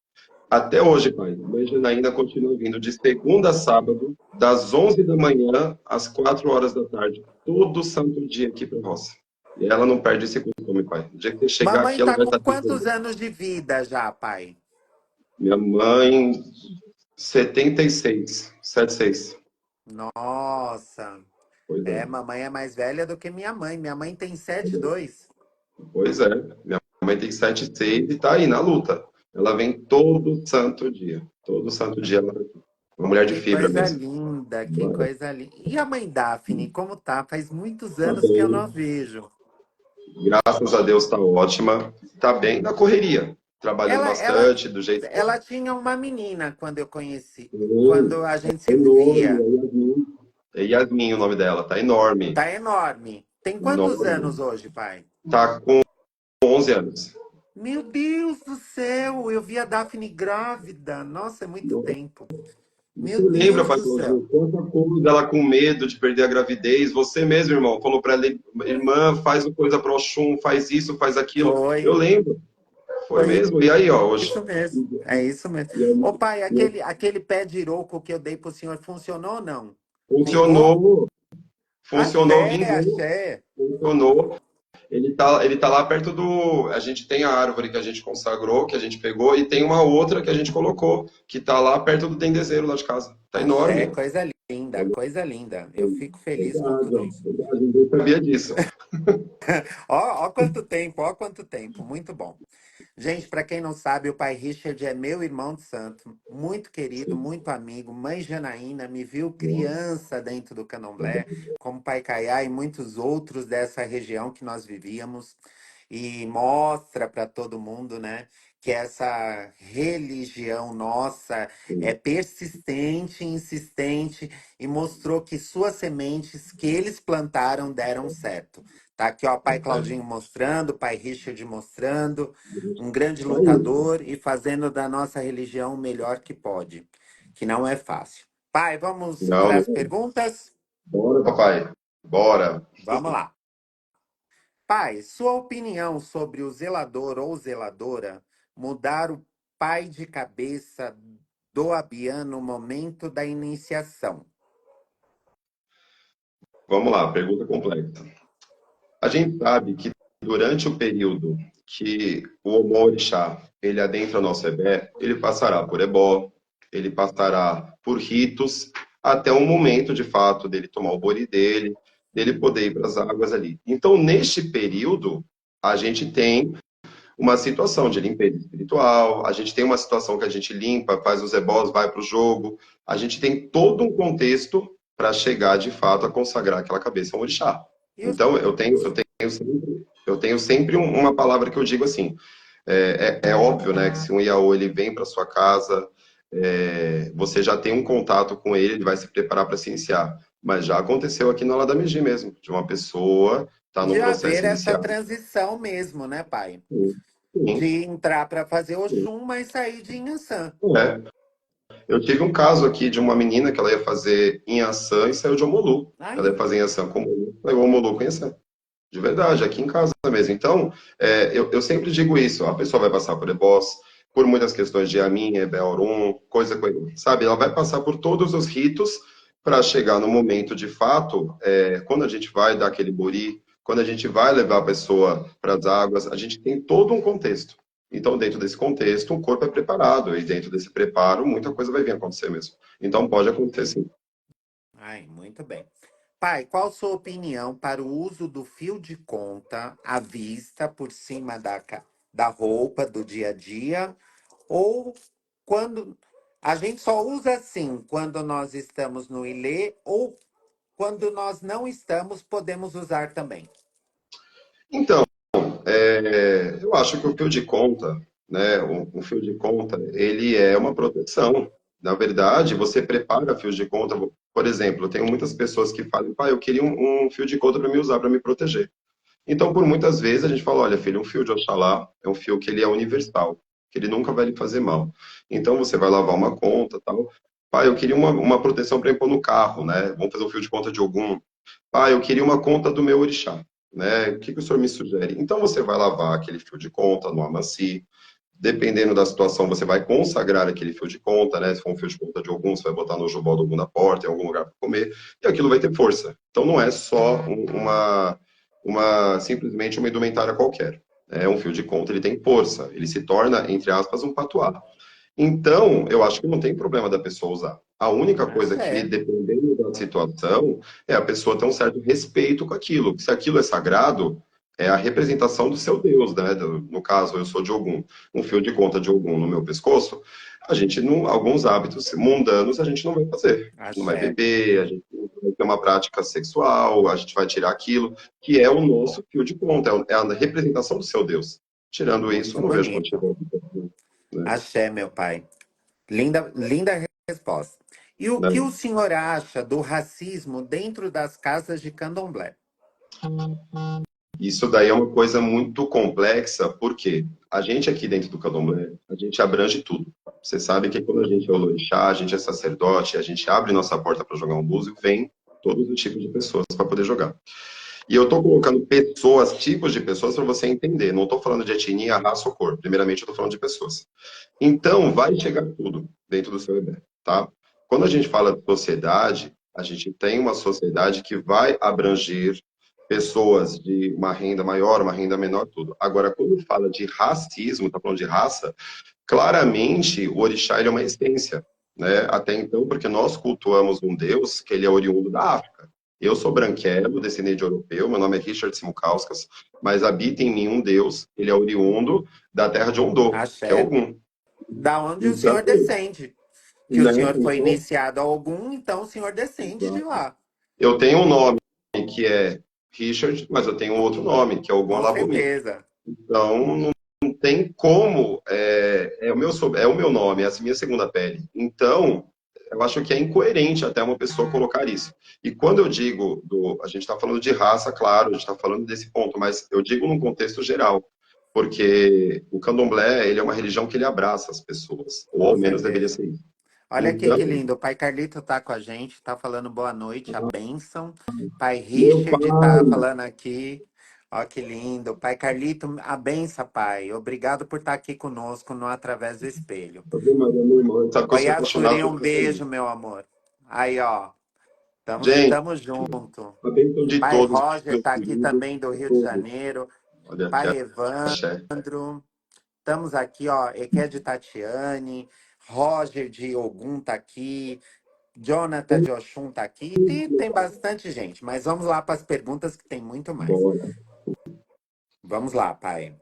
Até hoje, pai, mãe Janaína continua vindo de segunda a sábado, das 11 da manhã às 4 horas da tarde, todo santo dia aqui para roça. E ela não perde esse costume, pai. O dia que você chegar Mamãe aqui, ela tá vai com estar te quantos recebendo. anos de vida já, pai? Minha mãe, 76, 76. Nossa. Pois é. Mamãe é mais velha do que minha mãe. Minha mãe tem 72. Pois é. Minha mãe tem 76 e tá aí na luta. Ela vem todo santo dia. Todo santo dia ela tá aqui. Uma mulher de Que fibra coisa mesmo. linda, que coisa linda. E a mãe Daphne, como tá? Faz muitos Tá anos que eu não bem. vejo. Graças a Deus tá ótima. Tá bem na correria. Trabalhando Ela, ela, bastante, do jeito que ela tinha uma menina quando eu conheci, quando tem. a gente É se enorme, via. é Yasmin. É Yasmin o nome dela, tá enorme. Tá enorme. Tem quantos anos Enorme. hoje, pai? Tá com 11 anos. Meu Deus do céu, eu vi a Daphne grávida. Nossa, é muito tempo. Meu Você lembra, Deus pai do céu. Claudinho, quanta coisa ela com medo de perder a gravidez? Você mesmo, irmão, falou para ela, irmã, faz uma coisa pro Oxum, faz isso, faz aquilo. Eu Foi, lembro, foi foi mesmo. E aí, ó, hoje. isso mesmo. É isso mesmo. E aí, Ô pai, aquele pé de iroco que eu dei pro senhor funcionou ou não? Vingou? funcionou, funcionou, Axé, vingou, axé. funcionou. Ele tá lá perto do. A gente tem a árvore que a gente consagrou, que a gente pegou, e tem uma outra que a gente colocou, que tá lá perto do dendezeiro lá de casa. Tá Axé, enorme. coisa linda, coisa linda. Eu fico feliz com Verdade, tudo ó. isso. Verdade, ninguém sabia disso. Ó, ó quanto tempo, ó quanto tempo. Muito bom. Gente, para quem não sabe, o pai Richard é meu irmão de santo, muito querido, Sim. muito amigo. Mãe Janaína me viu Nossa, criança dentro do tá bom. candomblé, como pai Caiá e muitos outros dessa região que nós vivíamos. E mostra para todo mundo, né, que essa religião nossa é Sim. persistente, insistente e mostrou que suas sementes que eles plantaram deram certo. Tá aqui, ó, pai Claudinho mostrando, pai Richard mostrando um grande Tá aí. lutador e fazendo da nossa religião o melhor que pode, que não é fácil. Pai, vamos Não, para não. as perguntas? Bora, papai. Bora. Vamos lá. Pai, sua opinião sobre o zelador ou zeladora mudar o pai de cabeça do Abian no momento da iniciação? Vamos lá, pergunta complexa. A gente sabe que durante o período que o Omorixá, ele adentra nosso Ebé, ele passará por ebó, ele passará por ritos, até o momento, de fato, dele tomar o bori dele, dele poder ir para as águas ali. Então, neste período, a gente tem uma situação de limpeza espiritual, a gente tem uma situação que a gente limpa, faz os ebós, vai para o jogo, a gente tem todo um contexto para chegar, de fato, a consagrar aquela cabeça a um orixá. E os... Então, eu tenho sempre uma palavra que eu digo assim, é óbvio, né, que se um Iaô ele vem para sua casa, você já tem um contato com ele, ele vai se preparar para se iniciar. Mas já aconteceu aqui na Ladamegi mesmo, de uma pessoa estar no de haver processo essa inicial. transição mesmo, né, pai? Sim, sim, De entrar para fazer sim. Oxum, mas sair de Inhaçã. É. Eu tive um caso aqui de uma menina que ela ia fazer Inhaçã e saiu de Omolu. Ela ia Aí, fazer Inhaçã com Omolu, saiu Omolu com Inhaçã. De verdade, aqui em casa mesmo. Então, eu sempre digo isso, a pessoa vai passar por Ebós, por muitas questões de Amin, Ebeorum, sabe? Ela vai passar por todos os ritos para chegar no momento de fato, quando a gente vai dar aquele bori, quando a gente vai levar a pessoa para as águas, a gente tem todo um contexto. Então, dentro desse contexto, o corpo é preparado, e dentro desse preparo, muita coisa vai vir acontecer mesmo. Então, pode acontecer sim. ai, muito bem. Pai, qual sua opinião para o uso do fio de conta à vista por cima da roupa do dia a dia? Ou quando a gente só usa assim quando nós estamos no ilê, ou quando nós não estamos, podemos usar também? Então, eu acho que o fio de conta, né, o fio de conta, ele é uma proteção. Na verdade, você prepara fios de conta. Por exemplo, eu tenho muitas pessoas que falam, pai, eu queria um fio de conta para me usar, para me proteger. Então, por muitas vezes, a gente fala, olha, filho, um fio de Oxalá é um fio que ele é universal, que ele nunca vai lhe fazer mal. Então, você vai lavar uma conta, tal. Pai, eu queria uma proteção para pôr no carro, né? Vamos fazer um fio de conta de algum. Pai, eu queria uma conta do meu orixá, né? O que que o senhor me sugere? Então, você vai lavar aquele fio de conta no Amaci. Dependendo da situação, você vai consagrar aquele fio de conta, né? Se for um fio de conta de algum, você vai botar no jubó do algum na porta, em algum lugar para comer, e aquilo vai ter força. Então, não é só simplesmente uma indumentária qualquer. É um fio de conta, ele tem força, ele se torna, entre aspas, um patuá. Então, eu acho que não tem problema da pessoa usar. A única coisa que, Axé. dependendo da situação, é a pessoa ter um certo respeito com aquilo. Se aquilo é sagrado, é a representação do seu Deus, né? No caso, eu sou de Ogum, um fio de conta de Ogum no meu pescoço, a gente não, alguns hábitos mundanos a gente não vai fazer. A gente não vai Axé. beber, a gente não vai ter uma prática sexual, a gente vai tirar aquilo que é o nosso fio de conta, é a representação do seu Deus. Tirando isso, Muito eu não vejo bonito. motivo, né? Axé, meu pai. Linda, linda resposta. E o Né? que o senhor acha do racismo dentro das casas de candomblé? Isso daí é uma coisa muito complexa, porque a gente aqui dentro do candomblé, a gente abrange tudo. Você sabe que quando a gente é orixá, a gente é sacerdote, a gente abre nossa porta para jogar um búzio, vem todos os tipos de pessoas para poder jogar. E eu estou colocando pessoas, tipos de pessoas, para você entender. Não estou falando de etnia, raça ou cor. Primeiramente, eu estou falando de pessoas. Então, vai chegar tudo dentro do seu EBE, tá? Quando a gente fala de sociedade, a gente tem uma sociedade que vai abranger pessoas de uma renda maior, uma renda menor, tudo. Agora, quando fala de racismo, tá falando de raça, claramente o orixá ele é uma essência, né? Até então, porque nós cultuamos um deus que ele é oriundo da África. Eu sou branquelo, descendente de europeu, meu nome é Richard Simukauskas, mas habita em mim um deus, ele é oriundo da terra de Ondô, que é Axé. Ogum. Da onde o Então, senhor descende? Que o né? senhor foi Então, iniciado a algum, então o senhor descende de lá. eu tenho um nome que é Richard, mas eu tenho um outro nome, que é Ogum Com Alabumi. certeza. Então, não tem como. É o meu nome, é a minha segunda pele. Então, eu acho que é incoerente até uma pessoa colocar isso. E quando eu digo, a gente está falando de raça, claro, a gente está falando desse ponto, mas eu digo num contexto geral. Porque o candomblé, ele é uma religião que ele abraça as pessoas, ou Com ao menos deveria certeza. ser isso. Olha aqui Então, que lindo. O pai Carlito tá com a gente, tá falando boa noite, a bênção. Pai meu Richard tá pai, falando aqui. Ó, que lindo. Pai Carlito, a benção, pai. Obrigado por estar aqui conosco no Através do Espelho. Ave Maria, meu irmão, sabe que eu Oi, sou apaixonado Yasuri, por um você. beijo, meu amor. Aí, ó. Tamo, Gente, tamo junto. a bênção de Pai todos, Roger meus tá aqui queridos, também do Rio de todos. Janeiro. Olha aqui Pai a axé. Evandro. Estamos aqui, ó. Eké de Tatiane. Roger de Ogum tá aqui. Jonathan de Oxum tá aqui. Tem bastante gente, mas vamos lá para as perguntas que tem muito mais. Bora. Vamos lá, pai.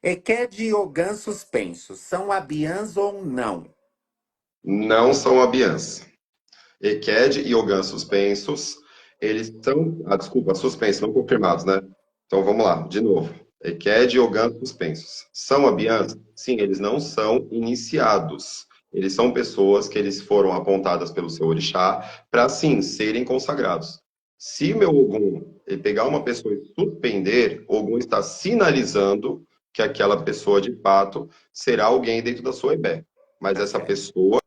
Eké de Ogã suspensos. São abiãs ou não? Não são abiãs. EQED e OGAN suspensos, eles são, desculpa, suspensos, não confirmados, né? Então vamos lá, de novo. EQED e OGAN suspensos. São abiãs? Sim, eles não são iniciados. Eles são pessoas que eles foram apontadas pelo seu orixá para, sim, serem consagrados. Se meu Ogum ele pegar uma pessoa e suspender, o Ogum está sinalizando que aquela pessoa, de fato, será alguém dentro da sua ebé. Mas Tá essa certo. pessoa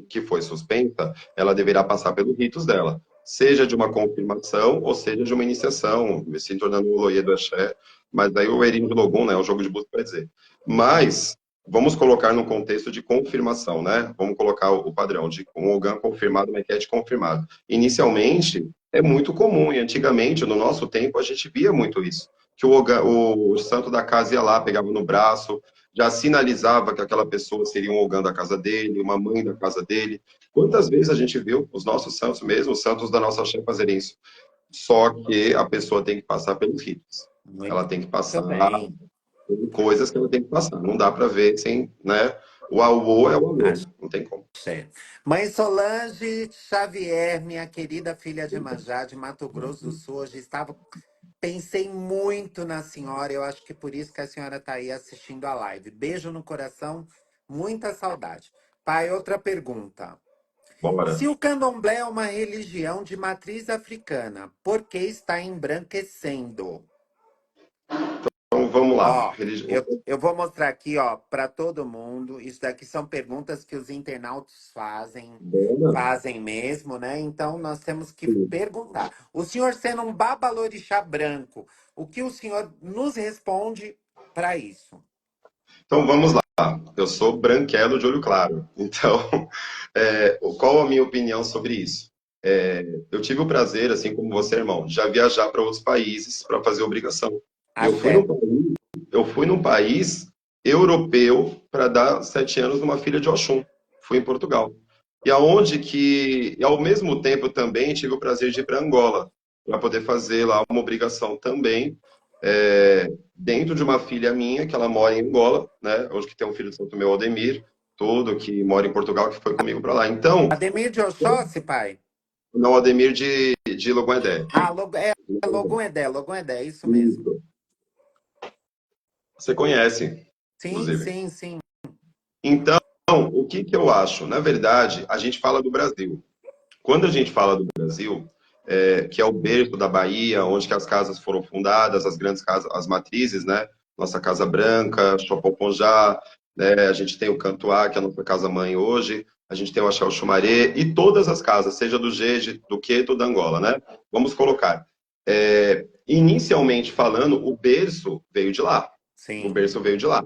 que foi suspensa, ela deverá passar pelos ritos dela, seja de uma confirmação ou seja de uma iniciação, se tornando o Loie do Axé, mas daí o Erim de Logum, né, o jogo de busca vai dizer. Mas, vamos colocar no contexto de confirmação, né? Vamos colocar o padrão de um Ogã confirmado, uma Mequete confirmado. Inicialmente, é muito comum, e antigamente, no nosso tempo, a gente via muito isso. Que o santo da casa ia lá, pegava no braço, já sinalizava que aquela pessoa seria um Ogã da casa dele, uma mãe da casa dele. Quantas vezes a gente viu os nossos santos mesmo, os santos da nossa Axé fazerem isso? Só que a pessoa tem que passar pelos ritos. Ela Muito tem que passar bem. por coisas que ela tem que passar. Não dá para ver sem, né? O auô é o alô, não tem como. Axé. Mãe Solange Xavier, minha querida filha de Manjá, de Mato Grosso do Sul, hoje estava. Pensei muito na senhora, eu acho que por isso que a senhora está aí assistindo a live. Beijo no coração, muita saudade. Pai, outra pergunta. Bora. Se o candomblé é uma religião de matriz africana, por que está embranquecendo? Então vamos lá. Ó, eu vou mostrar aqui, ó, para todo mundo. Isso daqui são perguntas que os internautas Bora. fazem mesmo, né? Então nós temos que perguntar. O senhor sendo um babalorixá branco, o que o senhor nos responde para isso? Então vamos lá. Eu sou branquelo de olho claro. Então, qual a minha opinião sobre isso? Eu tive o prazer, assim como você, irmão, de já viajar para outros países para fazer obrigação. E Axé. eu fui num país europeu para dar 7 anos numa filha de Oxum. Fui em Portugal. E ao mesmo tempo também tive o prazer de ir para Angola para poder fazer lá uma obrigação também dentro de uma filha minha que ela mora em Angola, né? Hoje que tem um filho de Santo Meu Aldemir, todo que mora em Portugal que foi comigo para lá. Então, Ademir de Oxóssi, pai? não Aldemir de Loguendé. Ah, Logum Edé, isso mesmo. Isso. Você conhece, Sim, inclusive. sim, sim. Então, o que que eu acho? Na verdade, a gente fala do Brasil. Quando a gente fala do Brasil, que é o berço da Bahia, onde que as casas foram fundadas, as grandes casas, as matrizes, né? Nossa Casa Branca, Chopoponjá, né? A gente tem o Cantuá, que é a nossa casa-mãe hoje, a gente tem o Axé Xumaré, e todas as casas, seja do Jeje, do Queto, da Angola, né? Vamos colocar. Inicialmente falando, o berço veio de lá. O Sim. berço veio de lá.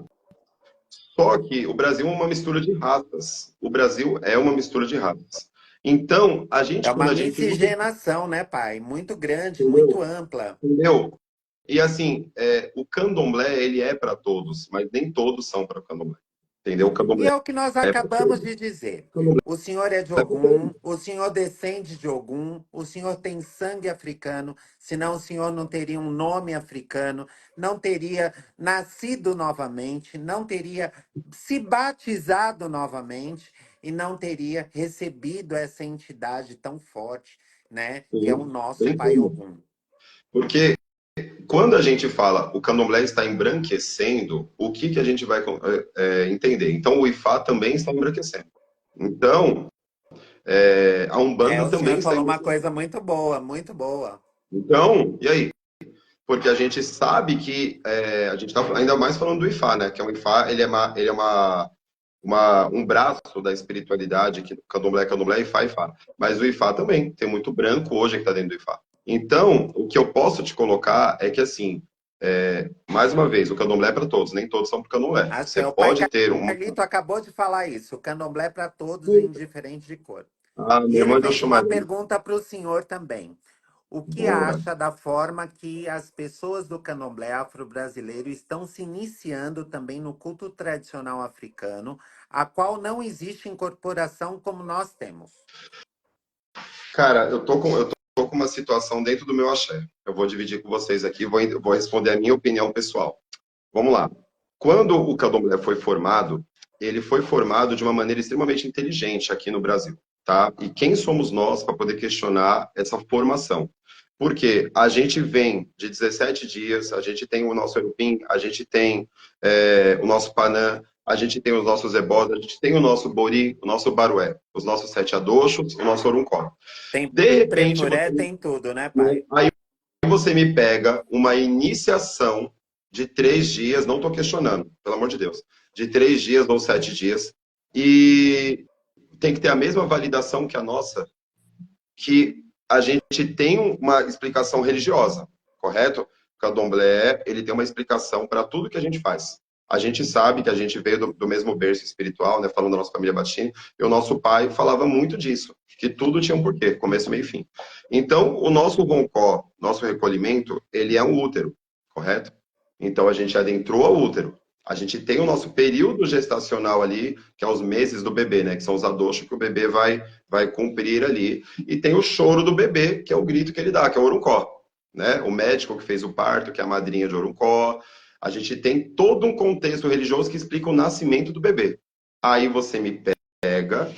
Só que o Brasil é uma mistura de raças. O Brasil é uma mistura de raças. Então, É quando uma a gente usa, miscigenação, né, pai? Muito grande, muito entendeu? ampla. Entendeu? E assim, o candomblé, ele é para todos, mas nem todos são para o candomblé. Entendeu? O E candomblé é o que nós é para acabamos todos. de dizer. O candomblé O senhor é de é para todos. Ogum, o senhor descende de Ogum, o senhor tem sangue africano, senão o senhor não teria um nome africano, não teria nascido novamente, não teria se batizado novamente e não teria recebido essa entidade tão forte, né, que é o Sim, nosso sem pai dúvida. Ogum. Porque quando a gente fala o candomblé está embranquecendo, o que que a gente vai entender? Então, o Ifá também está embranquecendo. Então, a É, Umbanda o também senhor está falou uma embranquecendo. coisa muito boa, muito boa. Então, e aí? Porque a gente sabe que a gente está ainda mais falando do Ifá, né? Que é um Ifá, ele é um braço da espiritualidade, que Candomblé, Ifá, Ifá. Mas o Ifá também, tem muito branco hoje que está dentro do Ifá. Então, o que eu posso te colocar é que, assim, mais uma vez, o Candomblé é para todos, nem todos são para o Candomblé. Acho Você é o pai pode ter uma... Carlito acabou de falar isso. O candomblé para todos, indiferente de cor. Ah, E minha ele irmã deu fez uma chumaria. pergunta para o senhor também. O que Boa. acha da forma que as pessoas do candomblé afro-brasileiro estão se iniciando também no culto tradicional africano, a qual não existe incorporação como nós temos? Cara, eu tô com uma situação dentro do meu axé. Eu vou dividir com vocês aqui, vou responder a minha opinião pessoal. Vamos lá. Quando o candomblé foi formado, ele foi formado de uma maneira extremamente inteligente aqui no Brasil, tá? E quem somos nós para poder questionar essa formação? Porque a gente vem de 17 dias, a gente tem o nosso Erupim, a gente tem o nosso Panã, a gente tem os nossos ebós, a gente tem o nosso Bori, o nosso Barué, os nossos sete adoxos, o nosso Oruncó. Tem De repente, prefuré, tem tudo, né, pai? aí você me pega uma iniciação de 3 dias, não estou questionando, pelo amor de Deus, de 3 dias ou 7 dias, e tem que ter a mesma validação que a nossa, que a gente tem uma explicação religiosa, correto? O candomblé, ele tem uma explicação para tudo que a gente faz. A gente sabe que a gente veio do mesmo berço espiritual, né, falando da nossa família Batini, e o nosso pai falava muito disso, que tudo tinha um porquê, começo, meio e fim. Então, o nosso roncó, nosso recolhimento, ele é um útero, correto? Então, a gente adentrou ao útero. A gente tem o nosso período gestacional ali, que é os meses do bebê, né? Que são os adoxos que o bebê vai cumprir ali. E tem o choro do bebê, que é o grito que ele dá, que é o Oruncó, né? O médico que fez o parto, que é a madrinha de Oruncó. A gente tem todo um contexto religioso que explica o nascimento do bebê. Aí você me pega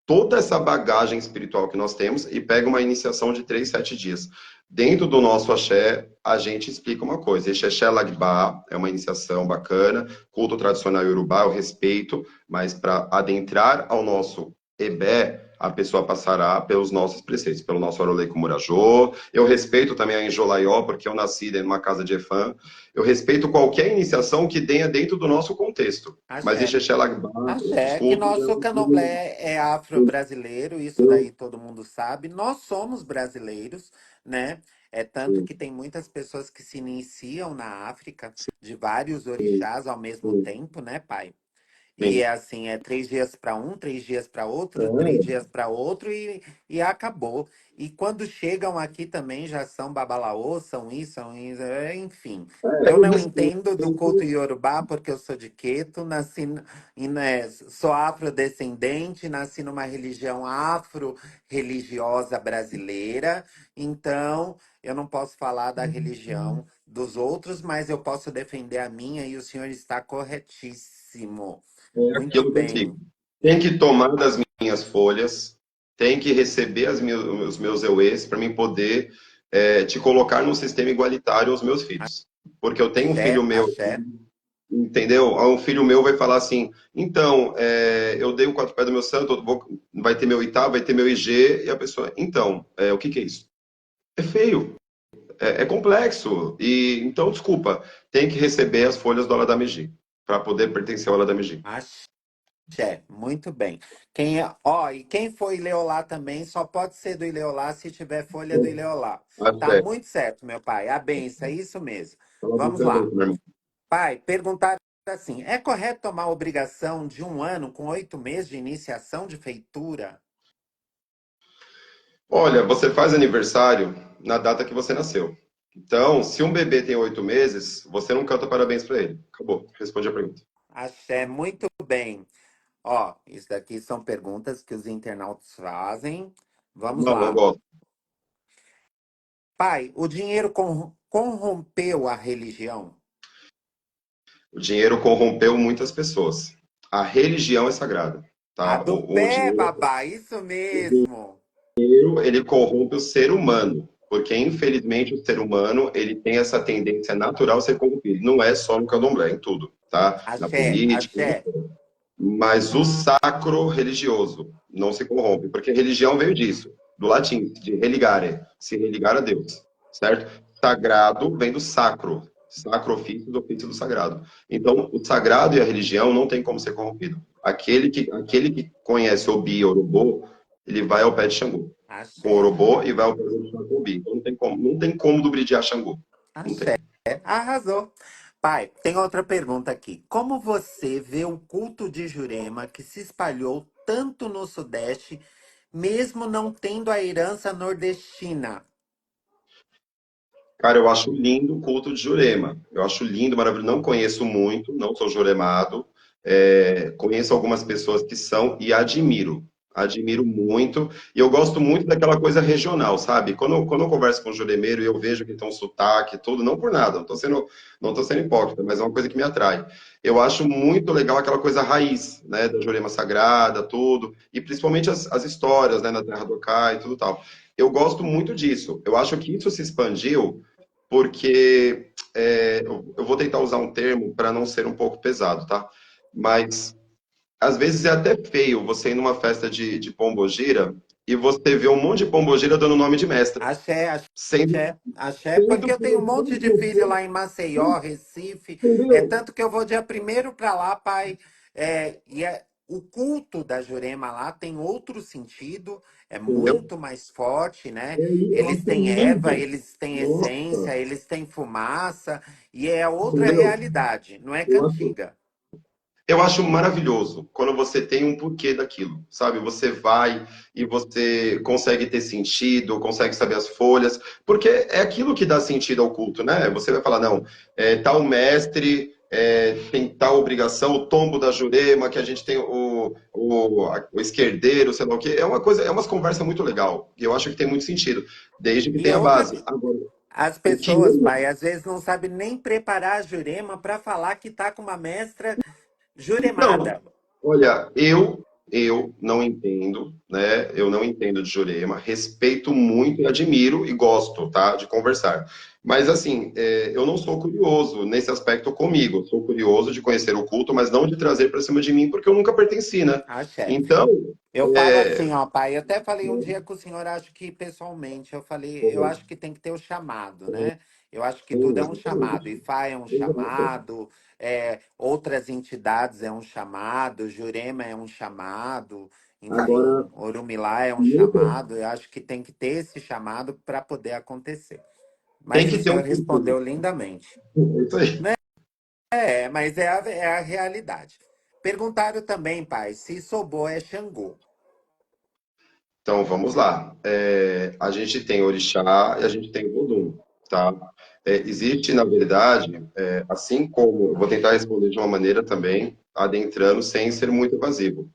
toda essa bagagem espiritual que nós temos e pega uma iniciação de 3, 7 dias. Dentro do nosso axé, a gente explica uma coisa. Esse axé Lagbá é uma iniciação bacana, culto tradicional iorubá, eu respeito, mas para adentrar ao nosso ebé, a pessoa passará pelos nossos preceitos, pelo nosso Aroleico Murajô. Eu respeito também a Enjolaió, porque eu nasci dentro de uma casa de Efã. Eu respeito qualquer iniciação que tenha dentro do nosso contexto. Mas Axé. esse axé Lagbá, esses Axé, que cultos, nosso candomblé é afro-brasileiro, isso daí todo mundo sabe. Nós somos brasileiros, né? É tanto que tem muitas pessoas que se iniciam na África, de vários sim, orixás ao mesmo sim, tempo, né, pai? E sim. é assim, é 3 dias para um, 3 dias para outro, três É, dias para outro e acabou. E quando chegam aqui também já são babalaô, são isso, enfim. Eu eu não entendo do culto respeito. iorubá porque eu sou de Queto, nasci, né, sou afrodescendente, nasci numa religião afro-religiosa brasileira, então eu não posso falar da religião dos outros, mas eu posso defender a minha e o senhor está corretíssimo. É Muito aquilo que eu bem. digo. Tem que tomar das minhas folhas, tem que receber os meus EUEs para mim poder te colocar num sistema igualitário aos meus filhos. Porque eu tenho um Axé, filho meu, axé. entendeu? Um filho meu vai falar assim, então, eu dei o 4 pés do meu santo, vai ter meu Itá, vai ter meu IG, e a pessoa, então, o que que é isso? É feio, é complexo, e então, desculpa, tem que receber as folhas do Aladamegi, para poder pertencer ao Aladamegi. Axé. Muito bem. E quem for Ileolá também só pode ser do Ileolá se tiver folha do Ileolá. Tá Axé. muito certo, meu pai. A benção, é isso mesmo. Fala do Vamos Canadá, lá. meu irmão. Pai, perguntar assim: é correto tomar a obrigação de 1 ano com 8 meses de iniciação de feitura? Olha, você faz aniversário na data que você nasceu. Então, se um bebê tem 8 meses, você não canta parabéns para ele. Acabou. Responde a pergunta. Axé, muito bem. Ó, isso daqui são perguntas que os internautas fazem. Vamos Não, eu lá. gosto. Pai, o dinheiro corrompeu a religião? O dinheiro corrompeu muitas pessoas. A religião é sagrada, A tá? do O pé, dinheiro, babá, isso mesmo. ele corrompe o ser humano, porque infelizmente o ser humano, ele tem essa tendência natural a ser corrompido. Não é só no candomblé, é em tudo, tá? Na Axé, política, axé. mas o sacro religioso não se corrompe, porque religião veio disso, do latim, de religare, se religar a Deus, certo? Sagrado vem do sacro, sacro ofício do ofício do sagrado. Então, o sagrado e a religião não tem como ser corrompido. Aquele que conhece Obi, Orobô, ele vai ao pé de Xangô. Com Axé, Orobô e vai ao pé de Obi. Então, não tem como dublidear Xangô. Não axé. tem. Arrasou. Pai, tem outra pergunta aqui. Como você vê o culto de Jurema que se espalhou tanto no Sudeste, mesmo não tendo a herança nordestina? Cara, eu acho lindo o culto de Jurema. Eu acho lindo, maravilhoso. Não conheço muito, não sou juremado. Conheço algumas pessoas que são e admiro. Admiro muito. E eu gosto muito daquela coisa regional, sabe? Quando eu converso com o juremeiro e eu vejo que tem um sotaque, e tudo, não por nada, não tô sendo hipócrita, mas é uma coisa que me atrai. Eu acho muito legal aquela coisa raiz, né, da Jurema Sagrada, tudo, e principalmente as histórias, né, na Terra do Cai e tudo tal. Eu gosto muito disso. Eu acho que isso se expandiu porque eu vou tentar usar um termo para não ser um pouco pesado, tá? Mas às vezes é até feio você ir numa festa de pombogira e você vê um monte de pombogira dando nome de mestre, Axé, sendo, axé, axé, sendo porque eu que tenho um não monte tem de filho você, lá em Maceió, Recife, entendeu? tanto que eu vou dia primeiro para lá, pai, o culto da Jurema lá tem outro sentido, é Entendeu? muito mais forte, né? Eu Eles acho têm erva, lindo. eles têm Nossa, essência, eles têm fumaça, e é outra entendeu? realidade, não é Eu acho cantiga. Eu acho maravilhoso quando você tem um porquê daquilo, sabe? Você vai e você consegue ter sentido, consegue saber as folhas, porque é aquilo que dá sentido ao culto, né? Você vai falar, não, tal mestre tem tal obrigação, o tombo da Jurema, que a gente tem o esquerdeiro, sei lá o quê. É uma coisa, é umas conversas muito legal, e eu acho que tem muito sentido, desde que E tenha outra, base. Agora, as o que pessoas, pai, às vezes não sabem nem preparar a Jurema para falar que tá com uma mestra Então, juremada. olha, eu não entendo, né? Eu não entendo de Jurema, respeito muito e admiro e gosto, tá? De conversar. Mas assim, eu não sou curioso nesse aspecto comigo. Eu sou curioso de conhecer o culto, mas não de trazer para cima de mim, porque eu nunca pertenci, né? Axé. Então, Eu falo é, assim, ó, pai. Eu até falei um dia com o senhor, acho que pessoalmente, eu falei, eu acho que tem que ter o chamado, né? Eu acho que tudo é um chamado. exatamente, Ifá é um exato. chamado, outras entidades é um chamado, Jurema é um chamado, Agora, enfim, Orumilá é um e outra, chamado. Eu acho que tem que ter esse chamado para poder acontecer. tem Mas o que ter um senhor culto. respondeu lindamente. É isso aí. Mas é a realidade. Perguntaram também, pai, se Sobô é Xangô. Então, vamos lá. A gente tem orixá e a gente tem Vodum, tá? Existe, na verdade, assim como... eu vou tentar responder de uma maneira também, adentrando, sem ser muito evasivo.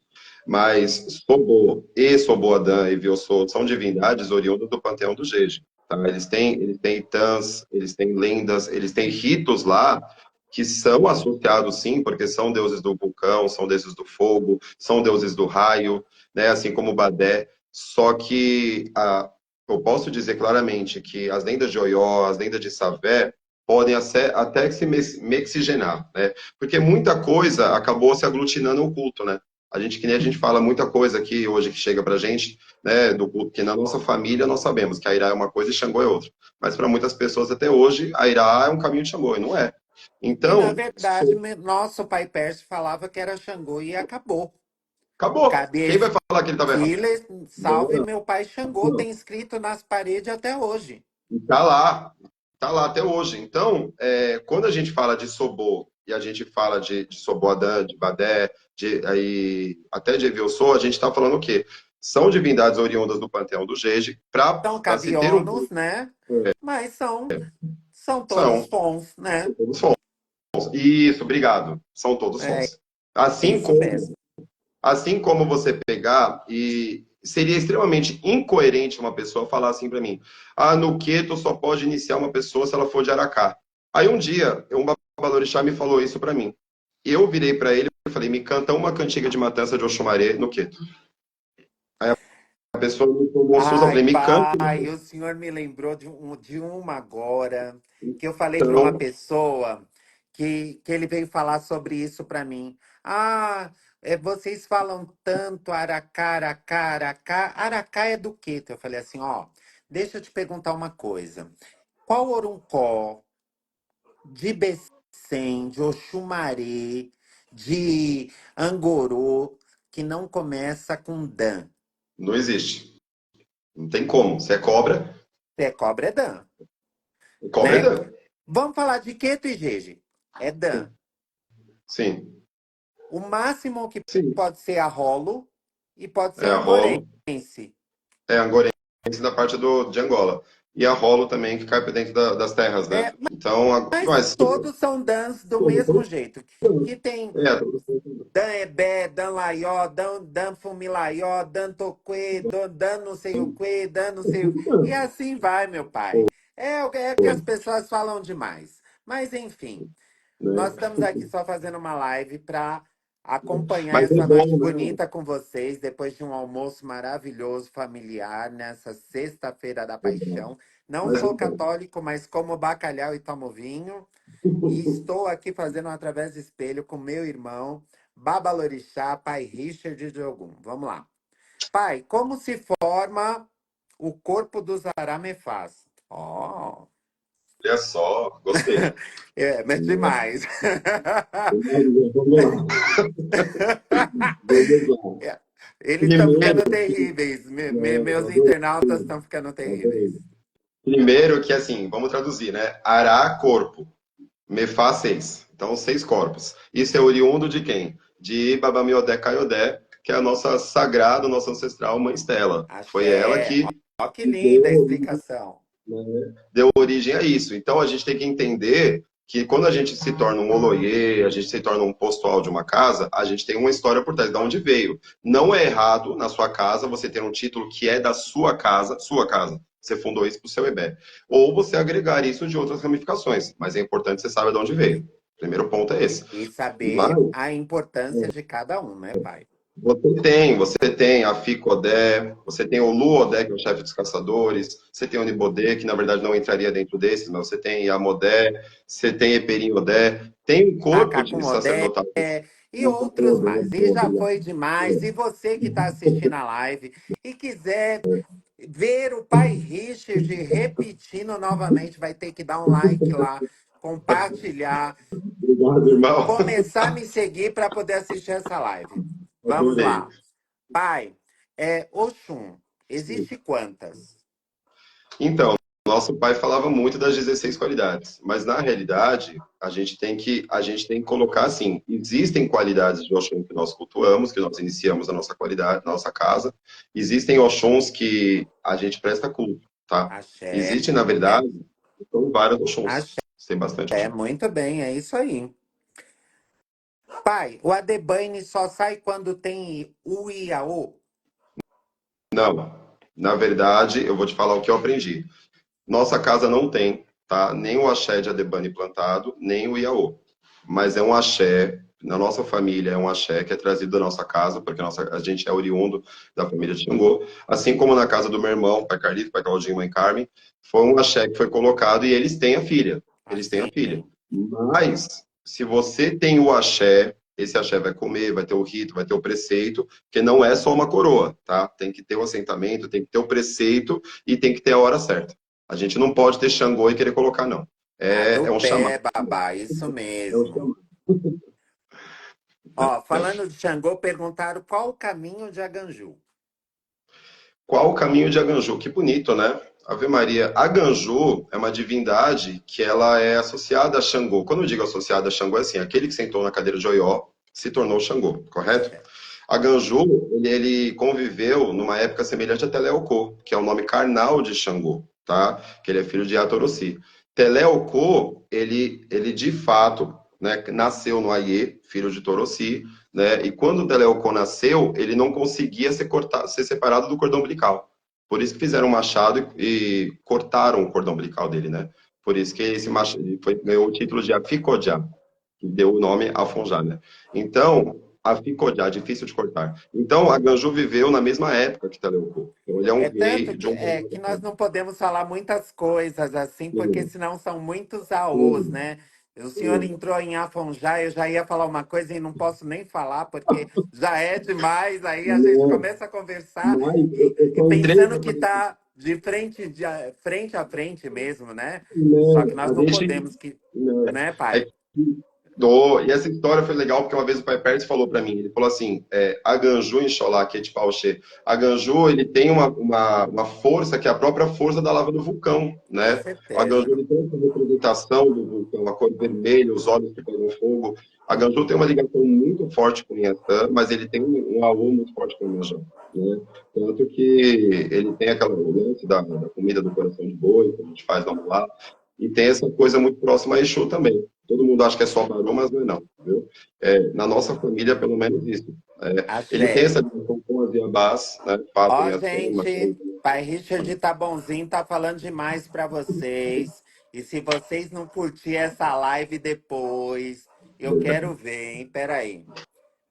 Mas Sobô e Soboadã e Viossô são divindades oriundas do panteão do Jeje, tá? Eles têm itãs, eles têm lendas, eles têm ritos lá que são associados, sim, porque são deuses do vulcão, são deuses do fogo, são deuses do raio, né? Assim como o Badé. Só que eu posso dizer claramente que as lendas de Oió, as lendas de Savé, podem até se mexigenar, né? Porque muita coisa acabou se aglutinando ao culto, né? Que nem a gente fala muita coisa aqui hoje que chega pra gente, né, do culto, que na nossa família nós sabemos que a Irá é uma coisa e Xangô é outra. Mas para muitas pessoas até hoje, a Irá é um caminho de Xangô, e não é. E, na Então, verdade, nosso pai Pércio falava que era Xangô e acabou. acabou. Quem vai Cabeça, falar que ele estava errado? salve meu pai Xangô, tem escrito nas paredes até hoje. Tá lá, tá lá até hoje. Então, quando a gente fala de Sobô e a gente fala de Soboadã, de Badé, até de Evilsô, a gente está falando o quê? São divindades oriundas do panteão do Jeje para São se ter um cavionos, né? Mas são todos são, fons, né? são todos fons. Isso, obrigado. São todos É fons. Assim isso como mesmo. Assim como você pegar e seria extremamente incoerente uma pessoa falar assim para mim: ah, no Queto só pode iniciar uma pessoa se ela for de Aracá. Aí um dia, um babalorixá me falou isso para mim. Eu virei para ele e falei: me canta uma cantiga de matança de Oxumaré no Queto. Aí a pessoa me tomou um susto, eu Ai, falei: me canta. pai, o senhor me lembrou de uma agora, que eu falei para uma Então, pessoa que ele veio falar sobre isso para mim. Ah, vocês falam tanto Aracá, Aracá, Aracá. Aracá é do quê? Eu falei assim, ó, deixa eu te perguntar uma coisa. Qual Oruncó de Bessem, de Oxumaré, de Angorô, que não começa com Dan? não existe. Não tem como. Se é cobra, É cobra é Dan. cobra é Né? Dan. Vamos falar de Queto e Jeje. É Dan. Sim, O máximo que sim. pode ser a Rolo e pode ser É a rolo, Angorense. é angorense da parte de Angola. e a rolo também, que cai para dentro das terras, né? É, Então, mas mas, todos são dans do mesmo jeito. Que tem é, Dan Ebé, Dan Laió, Dan Fumilaió, Dan Toquê, Dan não sei o quê, Dan não sei o... E assim vai, meu pai. É que as pessoas falam demais. Mas, enfim, nós né? estamos aqui só fazendo uma live para acompanhar Mas é essa noite bom, né? bonita com vocês, depois de um almoço maravilhoso, familiar, nessa sexta-feira da paixão. Não Mas é sou bom. católico, mas como bacalhau e tomo vinho. E estou aqui fazendo um através do espelho com meu irmão, Babalorixá, pai Richard de Ogum. Vamos lá. Pai, como se forma o corpo dos aramefás? Ó, Olha só, gostei. é, mas demais. Vamos lá. Vamos lá. É, eles estão Primeiro, ficando terríveis. Meus adorei, internautas estão ficando terríveis. adorei. Primeiro que assim, vamos traduzir, né? Ará, corpo. Mefá, seis. Então, seis corpos. Isso é oriundo de quem? De Babamiodé Caiodé, que é a nossa sagrada, nossa ancestral Mãe Stella. Foi ela Axé. que Ó, que linda a deu, explicação. né, deu origem a isso. Então, a gente tem que entender que quando a gente se torna um oloiê, a gente se torna um postual de uma casa, a gente tem uma história por trás de onde veio. Não é errado na sua casa você ter um título que é da sua casa, sua casa. Você fundou isso para o seu EBé. Ou você agregar isso de outras ramificações. Mas é importante você saber de onde veio. Primeiro ponto é esse. E Mas saber a importância de cada um, né, pai? você tem a Ficodé, você tem o Luodé, que é o chefe dos caçadores, você tem o Nibodê, que na verdade não entraria dentro desses, mas você tem Yamodé, você tem Eperinhodé, tem um corpo de Macacumodé sacerdotal. e outros mais. E já foi demais. E você que está assistindo a live e quiser ver o pai Richard repetindo novamente, vai ter que dar um like lá, compartilhar, Obrigado, irmão. começar a me seguir para poder assistir essa live. Vamos Adorei. lá. Pai, Oxum, existe quantas? Então, nosso pai falava muito das 16 qualidades, mas na realidade, a gente tem que colocar assim, existem qualidades de Oxum que nós cultuamos, que nós iniciamos a nossa qualidade, na nossa casa, existem Oxuns que a gente presta culto, tá? Axé, Existe, na verdade, são vários Oxuns, axé, tem bastante Oxum. muito bem, é isso aí. Pai, o Adebaine só sai quando tem o Iaô? Não, na verdade, eu vou te falar o que eu aprendi. Nossa casa não tem, tá? Nem o axé de Adebane plantado, nem o Iaô. Mas é um axé, na nossa família, é um axé que é trazido da nossa casa, porque a gente é oriundo da família de Xangô. Assim como na casa do meu irmão, pai Carlito, pai Claudinho, mãe Carmen, foi um axé que foi colocado e eles têm a filha. Eles têm a filha. Assim, Mas, se você tem o axé, esse axé vai comer, vai ter o rito, vai ter o preceito, porque não é só uma coroa, tá? Tem que ter o assentamento, tem que ter o preceito e tem que ter a hora certa. A gente não pode ter Xangô e querer colocar, não. a É do um chamado. pé, babá, isso É um mesmo. chamado. Ó, falando de Xangô, perguntaram qual o caminho de Aganju. Qual o caminho de Aganju? Que bonito, né? Ave Maria. Aganju é uma divindade que ela é associada a Xangô. Quando eu digo associada a Xangô, é assim, aquele que sentou na cadeira de Oió se tornou Xangô, correto? Axé. Aganju, ele conviveu numa época semelhante a Teleocô, que é o nome carnal de Xangô, tá? Que ele é filho de Atorossi. Teleocô, ele de fato, né, nasceu no Aie, filho de Torossi, né? E quando o Teleocô nasceu, ele não conseguia ser separado do cordão umbilical. Por isso que fizeram um machado e cortaram o cordão umbilical dele, né? Por isso que esse machado ganhou o título de Aficojá, que deu o nome a Afonjá, né? Então, Aficojá, difícil de cortar. Então, a Ganju viveu na mesma época que Teleucô. Então, ele é um É tanto rei que, de um povo. que nós não podemos falar muitas coisas assim, porque senão são muitos aôs, né? O senhor entrou em Afonjá, eu já ia falar uma coisa e não posso nem falar, porque já é demais, aí a gente começa a conversar Mas eu e só entrei pensando para que fazer isso, está de frente, frente a frente mesmo, né? Só que né? nós A não gente. podemos que, Né? né, É pai? E essa história foi legal porque uma vez o pai Pérez falou para mim, ele falou assim, a Ganju em Xolá, que é de Pauxê, a Ganju ele tem uma força que é a própria força da lava do vulcão, Com né? A certeza. Ganju ele tem essa representação do vulcão, a cor vermelha, os olhos que pegam fogo. A Ganju tem uma ligação muito forte com o Inhatã, mas ele tem um alô muito forte com o Iemanjá, né? Tanto que ele tem aquela lance da comida do coração de boi, que a gente faz, vamos lá, e tem essa coisa muito próxima a Exu também. Todo mundo acha que é só Baru, mas não é não, viu? Na nossa família, pelo menos isso. Ele tem Axé. essa ligação com as Iabás, né? Fato Ó, em Inhatã, uma coisa. gente, Pai Richard tá bonzinho, tá falando demais pra vocês. E se vocês não curtir essa live depois, eu quero ver, hein? Peraí.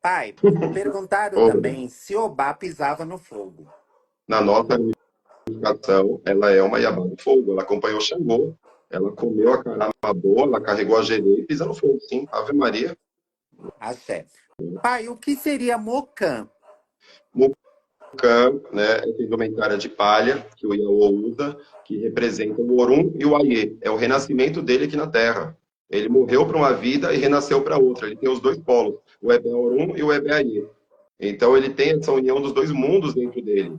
Pai, perguntaram Ô, também se Obá pisava no fogo. na nossa ramificação, ela é uma Iabá do fogo. Ela acompanhou Xangô, ela comeu a carama boa, ela carregou a gerê e pisa no fogo, sim. Ave Maria. Axé. Pai, o que seria Mocan? Mucã, né, essa indumentária de palha que o Iaô usa, que representa o Orum e o Aie. É o renascimento dele aqui na Terra. Ele morreu para uma vida e renasceu para outra. Ele tem os dois polos, o Ebe Orum e o Ebe Aie. Então ele tem essa união dos dois mundos dentro dele.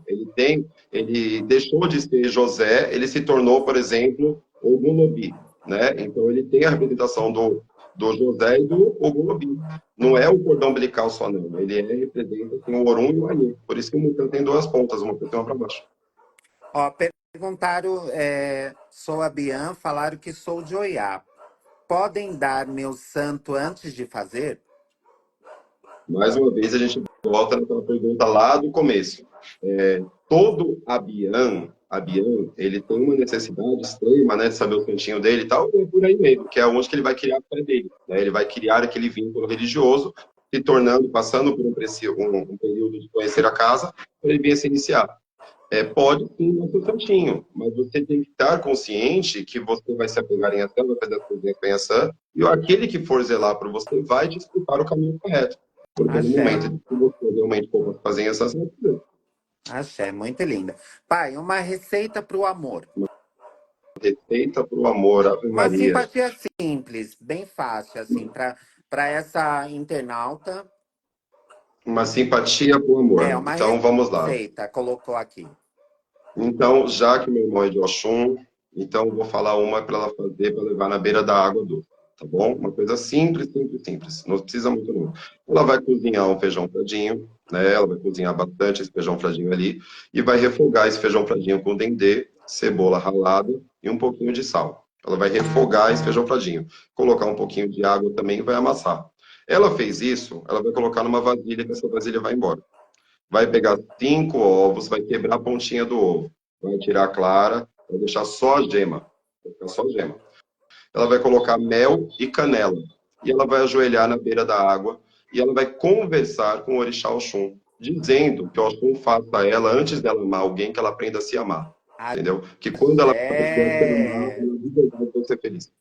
Ele deixou de ser José, ele se tornou, por exemplo, Ogunobi, né? Então ele tem a representação do José e do Ogunobi. Não é o cordão umbilical só, não. Ele representa assim, o Orum e o Aie. Por isso que o Mutã tem duas pontas, uma para cima e uma para baixo. Ó, perguntaram, sou a Bian, falaram que sou de Oiá. Podem dar meu santo antes de fazer? Mais uma vez, a gente volta naquela pergunta lá do começo. Todo Abian, ele tem uma necessidade extrema, né, de saber o cantinho dele e tal, e é por aí mesmo, que é onde que ele vai criar a fé dele, né? Ele vai criar aquele vínculo religioso, se tornando, passando por um período de conhecer a casa, para ele vir a se iniciar. Pode sim no seu cantinho, mas você tem que estar consciente que você vai se apegar em ação, vai fazer as coisinhas em ação, e aquele que for zelar por você vai te explicar o caminho correto. Porque no Axé. momento que você realmente for fazer essas coisas, Axé, muito linda. Pai, uma receita para o amor. receita para o amor, Ave Uma Maria. simpatia simples, bem fácil, assim, para essa internauta. Uma simpatia para o amor. Uma Então vamos lá. receita, colocou aqui. Então, já que meu irmão é de Oxum, então eu vou falar uma para ela fazer, para levar na beira da água doce, tá bom? Uma coisa simples, simples, simples. Não precisa muito não. Ela vai cozinhar um feijão fradinho, né? Ela vai cozinhar bastante esse feijão fradinho ali e vai refogar esse feijão fradinho com dendê, cebola ralada e um pouquinho de sal. Ela vai refogar esse feijão fradinho, colocar um pouquinho de água também e vai amassar. Ela fez isso, ela vai colocar numa vasilha, que essa vasilha vai embora. Vai pegar 5 ovos, vai quebrar a pontinha do ovo, vai tirar a clara, vai deixar só a gema, vai ficar só a gema. Ela vai colocar mel e canela, e ela vai ajoelhar na beira da água, e ela vai conversar com o orixá Oxum, dizendo que o Oxum faça a ela, antes dela amar alguém, que ela aprenda a se amar, entendeu? Que quando ela puder se amar, Axé. ela de verdade vai ser feliz.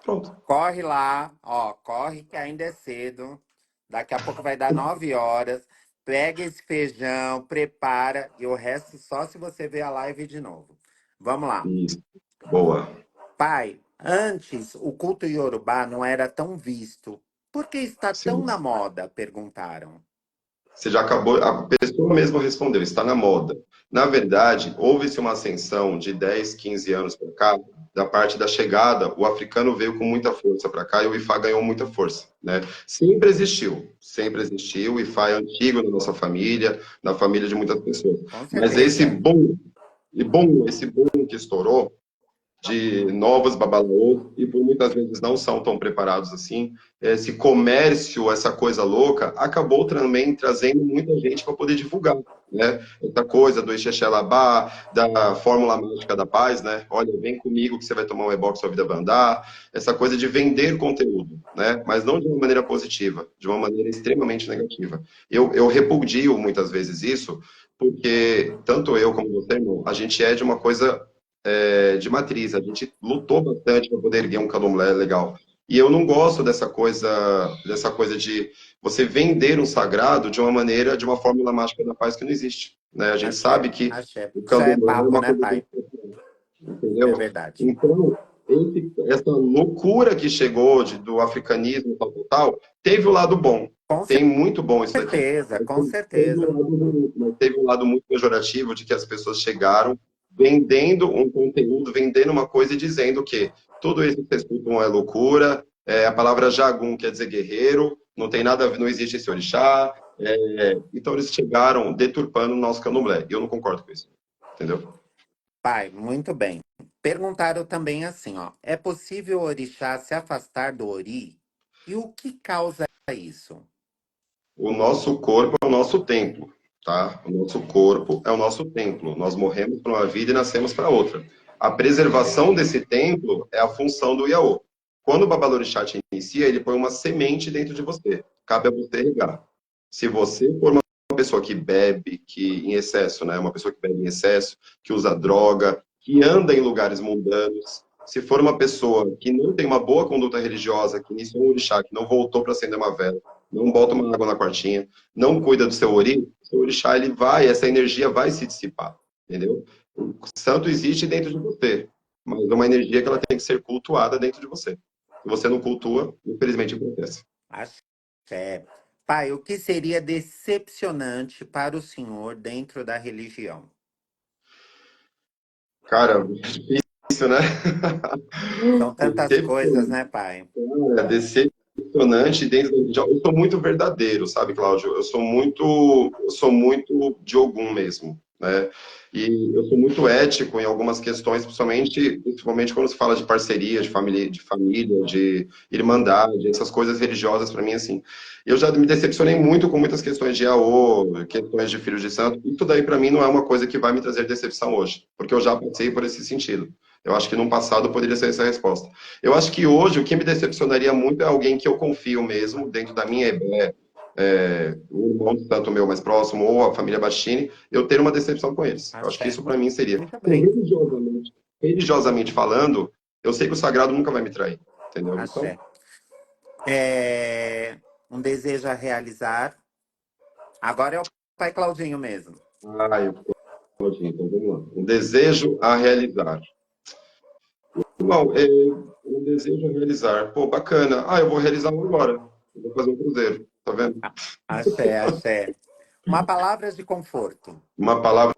Pronto. Corre lá, ó, corre que ainda é cedo. Daqui a pouco vai dar 9 horas. Pega esse feijão, prepara e o resto só se você ver a live de novo. Vamos lá. Isso. Boa. Pai, antes o culto iorubá não era tão visto. Por que está tão Sim. na moda? Perguntaram. Você já acabou, a pessoa mesma respondeu, está na moda. Na verdade, houve-se uma ascensão de 10, 15 anos para cá, da parte da chegada, o africano veio com muita força para cá e o IFA ganhou muita força, né? Sempre existiu, o IFA é antigo na nossa família, na família de muitas pessoas. Com Mas certeza. esse boom que estourou, de novos babalaôs e por muitas vezes não são tão preparados assim. Esse comércio, essa coisa louca, acabou também trazendo muita gente para poder divulgar, né? Essa coisa do Ixexelabá, da Fórmula Mágica da Paz, né? Olha, vem comigo que você vai tomar um reboque, sua vida vai andar. Essa coisa de vender conteúdo, né? Mas não de uma maneira positiva, de uma maneira extremamente negativa. Eu repudio muitas vezes isso, porque tanto eu como você, irmão, a gente é de uma coisa de matriz. A gente lutou bastante para poder erguer um candomblé legal. E eu não gosto dessa coisa de você vender um sagrado de uma maneira, de uma fórmula mágica da paz que não existe. Né? A gente Axé, sabe que axé. o Isso é candomblé é papo, uma né, coisa pai? É entendeu? verdade. Então, essa loucura que chegou do africanismo, tal, tal, tal, teve o lado bom. Com Tem muito bom isso aqui. certeza, Mas com certeza. teve um lado muito pejorativo de que as pessoas chegaram vendendo um conteúdo, vendendo uma coisa e dizendo que tudo isso que vocês escutam é loucura, a palavra Jagum quer dizer guerreiro, não tem nada a ver, não existe esse orixá. Então eles chegaram deturpando o nosso candomblé. E eu não concordo com isso, entendeu? Pai, muito bem. Perguntaram também assim, ó. É possível o orixá se afastar do ori? E o que causa isso? O nosso corpo é o nosso templo, tá? O nosso corpo é o nosso templo. Nós morremos para uma vida e nascemos para outra. A preservação desse templo é a função do Iaô. Quando o Babalorixá te inicia, ele põe uma semente dentro de você. Cabe a você regar. Se você for uma pessoa que bebe, que em excesso, né? Uma pessoa que bebe em excesso, que usa droga, que anda em lugares mundanos, se for uma pessoa que não tem uma boa conduta religiosa, que iniciou um orixá, que não voltou para acender uma vela, não bota uma água na quartinha, não cuida do seu orixá, ele vai, essa energia vai se dissipar, entendeu? O santo existe dentro de você, mas é uma energia que ela tem que ser cultuada dentro de você. Se você não cultua, infelizmente acontece. Axé. Pai, o que seria decepcionante para o senhor dentro da religião? Cara, difícil, né? São tantas coisas, né, pai? Decepcionante dentro da religião. Eu sou muito verdadeiro, sabe, Cláudio? Eu sou muito de Ogum mesmo, né? E eu sou muito ético em algumas questões, principalmente quando se fala de parceria, de família, de irmandade, essas coisas religiosas para mim assim. Eu já me decepcionei muito com muitas questões de AO, questões de filho de santo. Isso daí para mim não é uma coisa que vai me trazer decepção hoje, porque eu já passei por esse sentido. Eu acho que no passado poderia ser essa a resposta. Eu acho que hoje o que me decepcionaria muito é alguém que eu confio mesmo, dentro da minha EBE, o irmão de tanto meu mais próximo, ou a família Battini, eu ter uma decepção com eles. Eu acho que Axé. isso para mim seria. Muito Porque bem. religiosamente falando, eu sei que o sagrado nunca vai me trair, entendeu? Então, Axé. É um desejo a realizar. Agora é o pai Claudinho mesmo. eu então vamos lá. Um desejo a realizar. Bom, um desejo a realizar. Pô, bacana. Eu vou realizar um agora. Eu vou fazer um cruzeiro, tá vendo? Axé, axé. Uma palavra de conforto. Uma palavra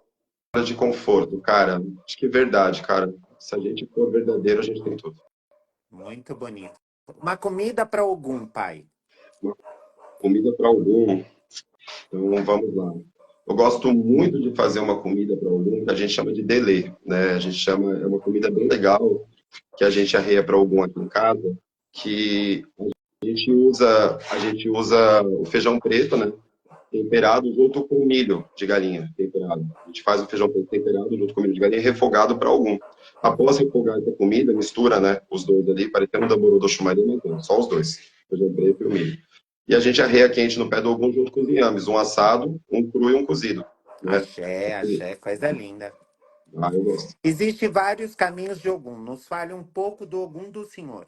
de conforto, cara. Acho que é verdade, cara. Se a gente for verdadeiro, a gente tem tudo. Muito bonito. Uma comida para algum, pai. Uma comida para algum. Então, vamos lá. Eu gosto muito de fazer uma comida para algum que a gente chama de delê, né? A gente chama, é uma comida bem legal que a gente arreia para algum aqui em casa, que a gente usa o feijão preto, né? Temperado junto com milho de galinha temperado. A gente faz o feijão preto temperado junto com milho de galinha refogado para algum. Após refogar essa comida, mistura, né, os dois ali, parecendo um damborô do chumaria, mas não, só os dois, o feijão preto e o milho. E a gente arreia quente no pé do ogum junto com os inhames, um assado, um cru e um cozido, né? Axé, axé, coisa linda. Eu gosto. Existem vários caminhos de Ogum. Nos fale um pouco do Ogum do senhor.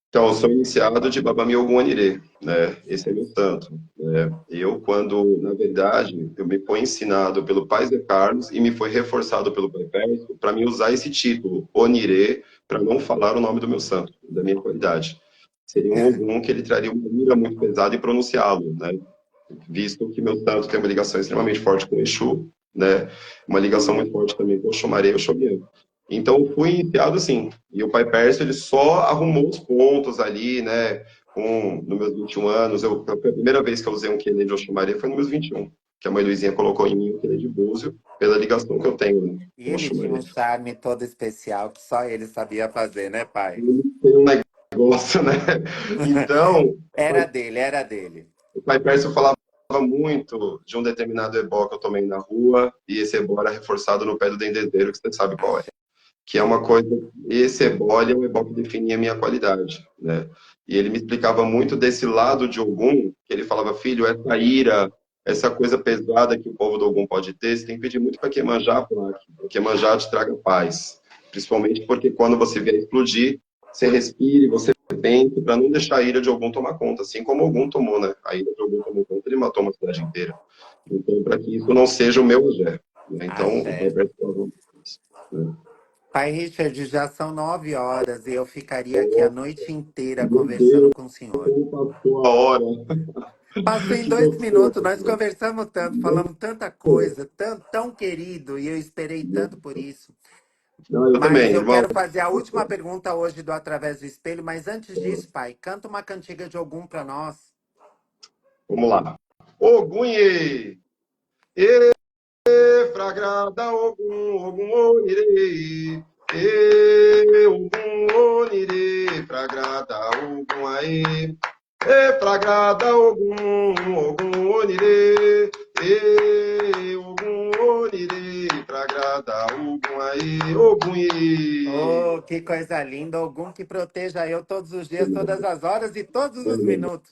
Então, eu sou iniciado de Babami Ogum Anirê, né? Esse é meu santo. Né? Quando, na verdade, eu me fui ensinado pelo pai Zé Carlos e me foi reforçado pelo pai Pérez para me usar esse título, Onirê, para não falar o nome do meu santo, da minha qualidade. Seria um Ogum que ele traria uma ira muito pesada em pronunciá-lo, né? Visto que meu santo tem uma ligação extremamente forte com o Exu, né? Uma ligação muito forte também com o Xumare e o Xobian. Então, eu fui iniciado assim. E o pai Pércio, ele só arrumou os pontos ali, né? Nos meus 21 anos, a primeira vez que eu usei um quelê de Oxumaré foi nos meus 21, que a mãe Luizinha colocou em mim o quelê de búzio, pela ligação que eu tenho, né, E com o ele tinha Oxumaré. um charme todo especial que só ele sabia fazer, né, pai? Ele tem um negócio, né? Então, Era dele, era dele. o pai Pércio falava muito de um determinado ebó que eu tomei na rua, e esse ebó era reforçado no pé do dendezeiro, que você sabe qual é. Axé. Que é uma coisa, esse ebó ele é um ebó que definia a minha qualidade, né? E ele me explicava muito desse lado de Ogum, que ele falava, filho, essa ira, essa coisa pesada que o povo do Ogum pode ter, você tem que pedir muito para Iemanjá, porque Iemanjá te traga paz. Principalmente porque quando você vier explodir, você respire, você pense, para não deixar a ira de Ogum tomar conta, assim como Ogum tomou, né? A ira de Ogum tomou conta, ele matou uma cidade inteira. Então, para que isso não seja o meu Ogé, né? Então, o pai Axé. Alberto falava isso, né? Pai Richard, já são 9 horas e eu ficaria aqui a noite inteira Meu conversando Deus, com o senhor. como passou a hora. Passou em Que 2 minutos, gostoso. nós conversamos tanto, falamos tanta coisa, tão, tão querido, e eu esperei tanto por isso. Não, eu Mas também, eu irmão. quero fazer a última pergunta hoje do Através do Espelho, mas antes disso, pai, canta uma cantiga de Ogum para nós. Vamos lá. Ogunye, fragrada Ogum, Ogum onire, Ogum onire, fragrada Ogum aê. Fragrada Ogum, Ogum onire, Ogum onire, fragrada Ogum aê, Ogum Oh, que coisa linda! Ogum que proteja eu todos os dias, todas as horas e todos os minutos.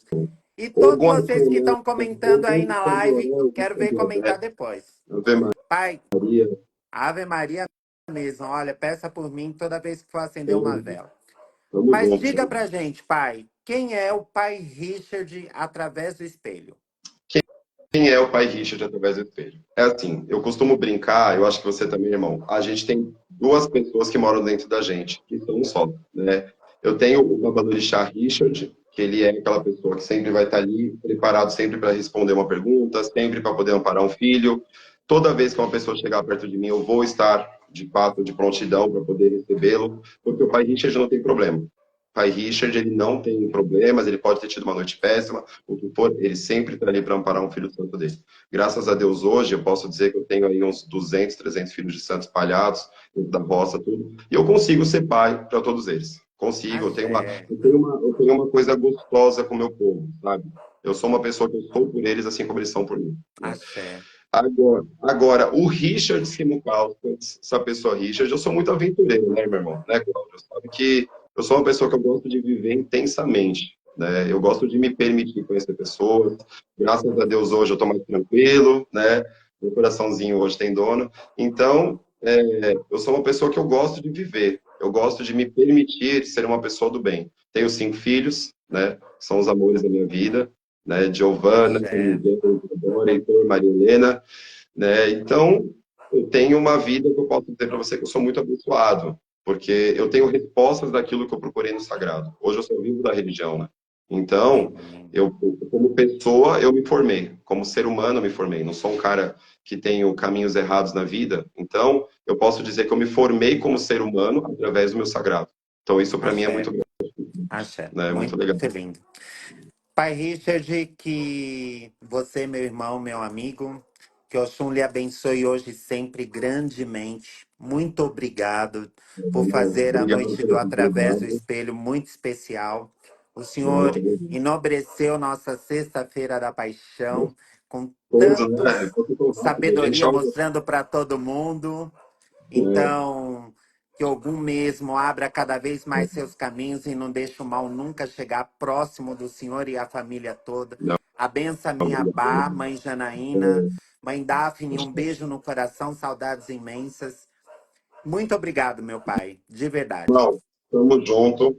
E todos Ogum vocês que Racional, estão comentando aí Ogum na live, Candoel, quero ver Candomblé, comentar depois. Ave Pai, Maria, Ave Maria mesmo. Olha, peça por mim toda vez que for acender uma vela. tamo Mas junto. diga pra gente, pai, quem é o pai Richard através do espelho? Quem é o pai Richard através do espelho? É assim, eu costumo brincar, eu acho que você também, irmão. A gente tem duas pessoas que moram dentro da gente, que são um só, né? Eu tenho o Babalorixá Richard, que ele é aquela pessoa que sempre vai estar ali, preparado sempre para responder uma pergunta, sempre para poder amparar um filho. Toda vez que uma pessoa chegar perto de mim, eu vou estar de fato de prontidão para poder recebê-lo, porque o pai Richard não tem problema. O pai Richard, ele não tem problemas, ele pode ter tido uma noite péssima, o que for, ele sempre está ali para amparar um filho santo dele. Graças a Deus, hoje, eu posso dizer que eu tenho aí uns 200, 300 filhos de santos espalhados, dentro da roça, tudo, e eu consigo ser pai para todos eles. Consigo, Axé, eu tenho uma coisa gostosa com o meu povo, sabe? Eu sou uma pessoa que eu sou por eles, assim como eles são por mim. Né? axé. Agora, o Richard Simucauskas, essa pessoa Richard, eu sou muito aventureiro, né, meu irmão? Né, Cláudio? Sabe que eu sou uma pessoa que eu gosto de viver intensamente, né? Eu gosto de me permitir conhecer pessoas. Graças a Deus hoje eu estou mais tranquilo, né? Meu coraçãozinho hoje tem dono. Então, eu sou uma pessoa que eu gosto de viver. Eu gosto de me permitir ser uma pessoa do bem. Tenho 5 filhos, né? Que são os amores da minha vida, né? Giovana, Axé. Miguel, Isadora, Heitor, Maria Helena, né? Então, eu tenho uma vida que eu posso dizer para você que eu sou muito abençoado, porque eu tenho respostas daquilo que eu procurei no sagrado. Hoje eu sou vivo da religião, né? Então, Sim. como pessoa, eu me formei. Como ser humano, eu me formei. Não sou um cara que tenho caminhos errados na vida. Então, eu posso dizer que eu me formei como ser humano através do meu sagrado. Então, isso para mim é muito, Axé. Axé. né? Muito Muito legal. lindo. Pai Richard, que você, meu irmão, meu amigo, que Oxum lhe abençoe hoje e sempre grandemente. Muito obrigado por fazer a Obrigado noite do pelo Através do convite. Espelho muito especial. O Não, Senhor enobreceu nossa Sexta-feira da Paixão com todos, né? tantos Você colocou, a gente sabedoria olha, mostrando para todo mundo. é, Então, que algum mesmo abra cada vez mais seus caminhos e não deixe o mal nunca chegar próximo do Senhor e a família toda. não, A benção minha Bá, obrigado. mãe Janaína, É, mãe Daphne, um beijo no coração, saudades imensas. Muito obrigado, meu pai, de verdade. não, tamo junto.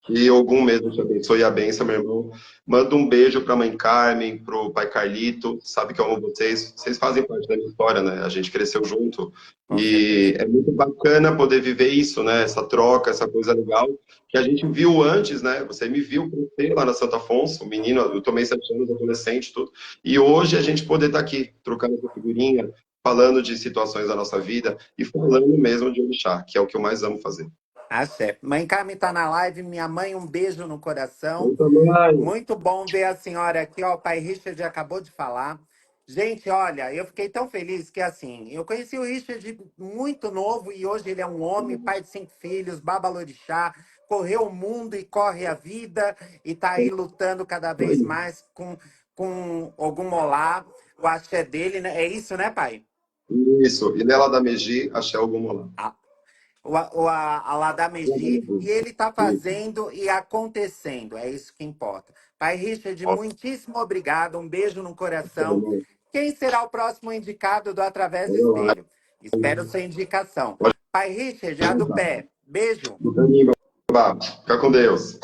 Que algum mesmo te abençoe e a benção, meu irmão. Manda um beijo para a mãe Carmen, pro pai Carlito. Sabe que eu amo vocês. Vocês fazem parte da minha história, né? A gente cresceu junto. Com E certeza. é muito bacana poder viver isso, né? Essa troca, essa coisa legal que a gente viu antes, né? Você me viu crescer lá na Santo Afonso, menino, eu tomei 7 anos, adolescente, tudo. E hoje a gente poder estar aqui, trocando essa figurinha, falando de situações da nossa vida e falando mesmo de orixá, que é o que eu mais amo fazer. Axé. Mãe Carmen tá na live, minha mãe, um beijo no coração. Eu também. Muito bom ver a senhora aqui, ó. O pai Richard acabou de falar. Gente, olha, eu fiquei tão feliz que assim, eu conheci o Richard muito novo e hoje ele é um homem, pai de 5 filhos, babalorixá, correu o mundo e corre a vida e tá aí lutando cada vez mais com algum olá, o axé dele, né? É isso, né, pai? Isso, e nela da Meji, achei alguma lá. A Ladameji, e ele está fazendo e acontecendo. É isso que importa. Pai Richard, muitíssimo obrigado. Um beijo no coração. Quem será o próximo indicado do Através do Olha lá, Espelho? Espero sua indicação. pode Pai Richard, a do contar. pé. Beijo. Do caminho, babá. Fica com Deus.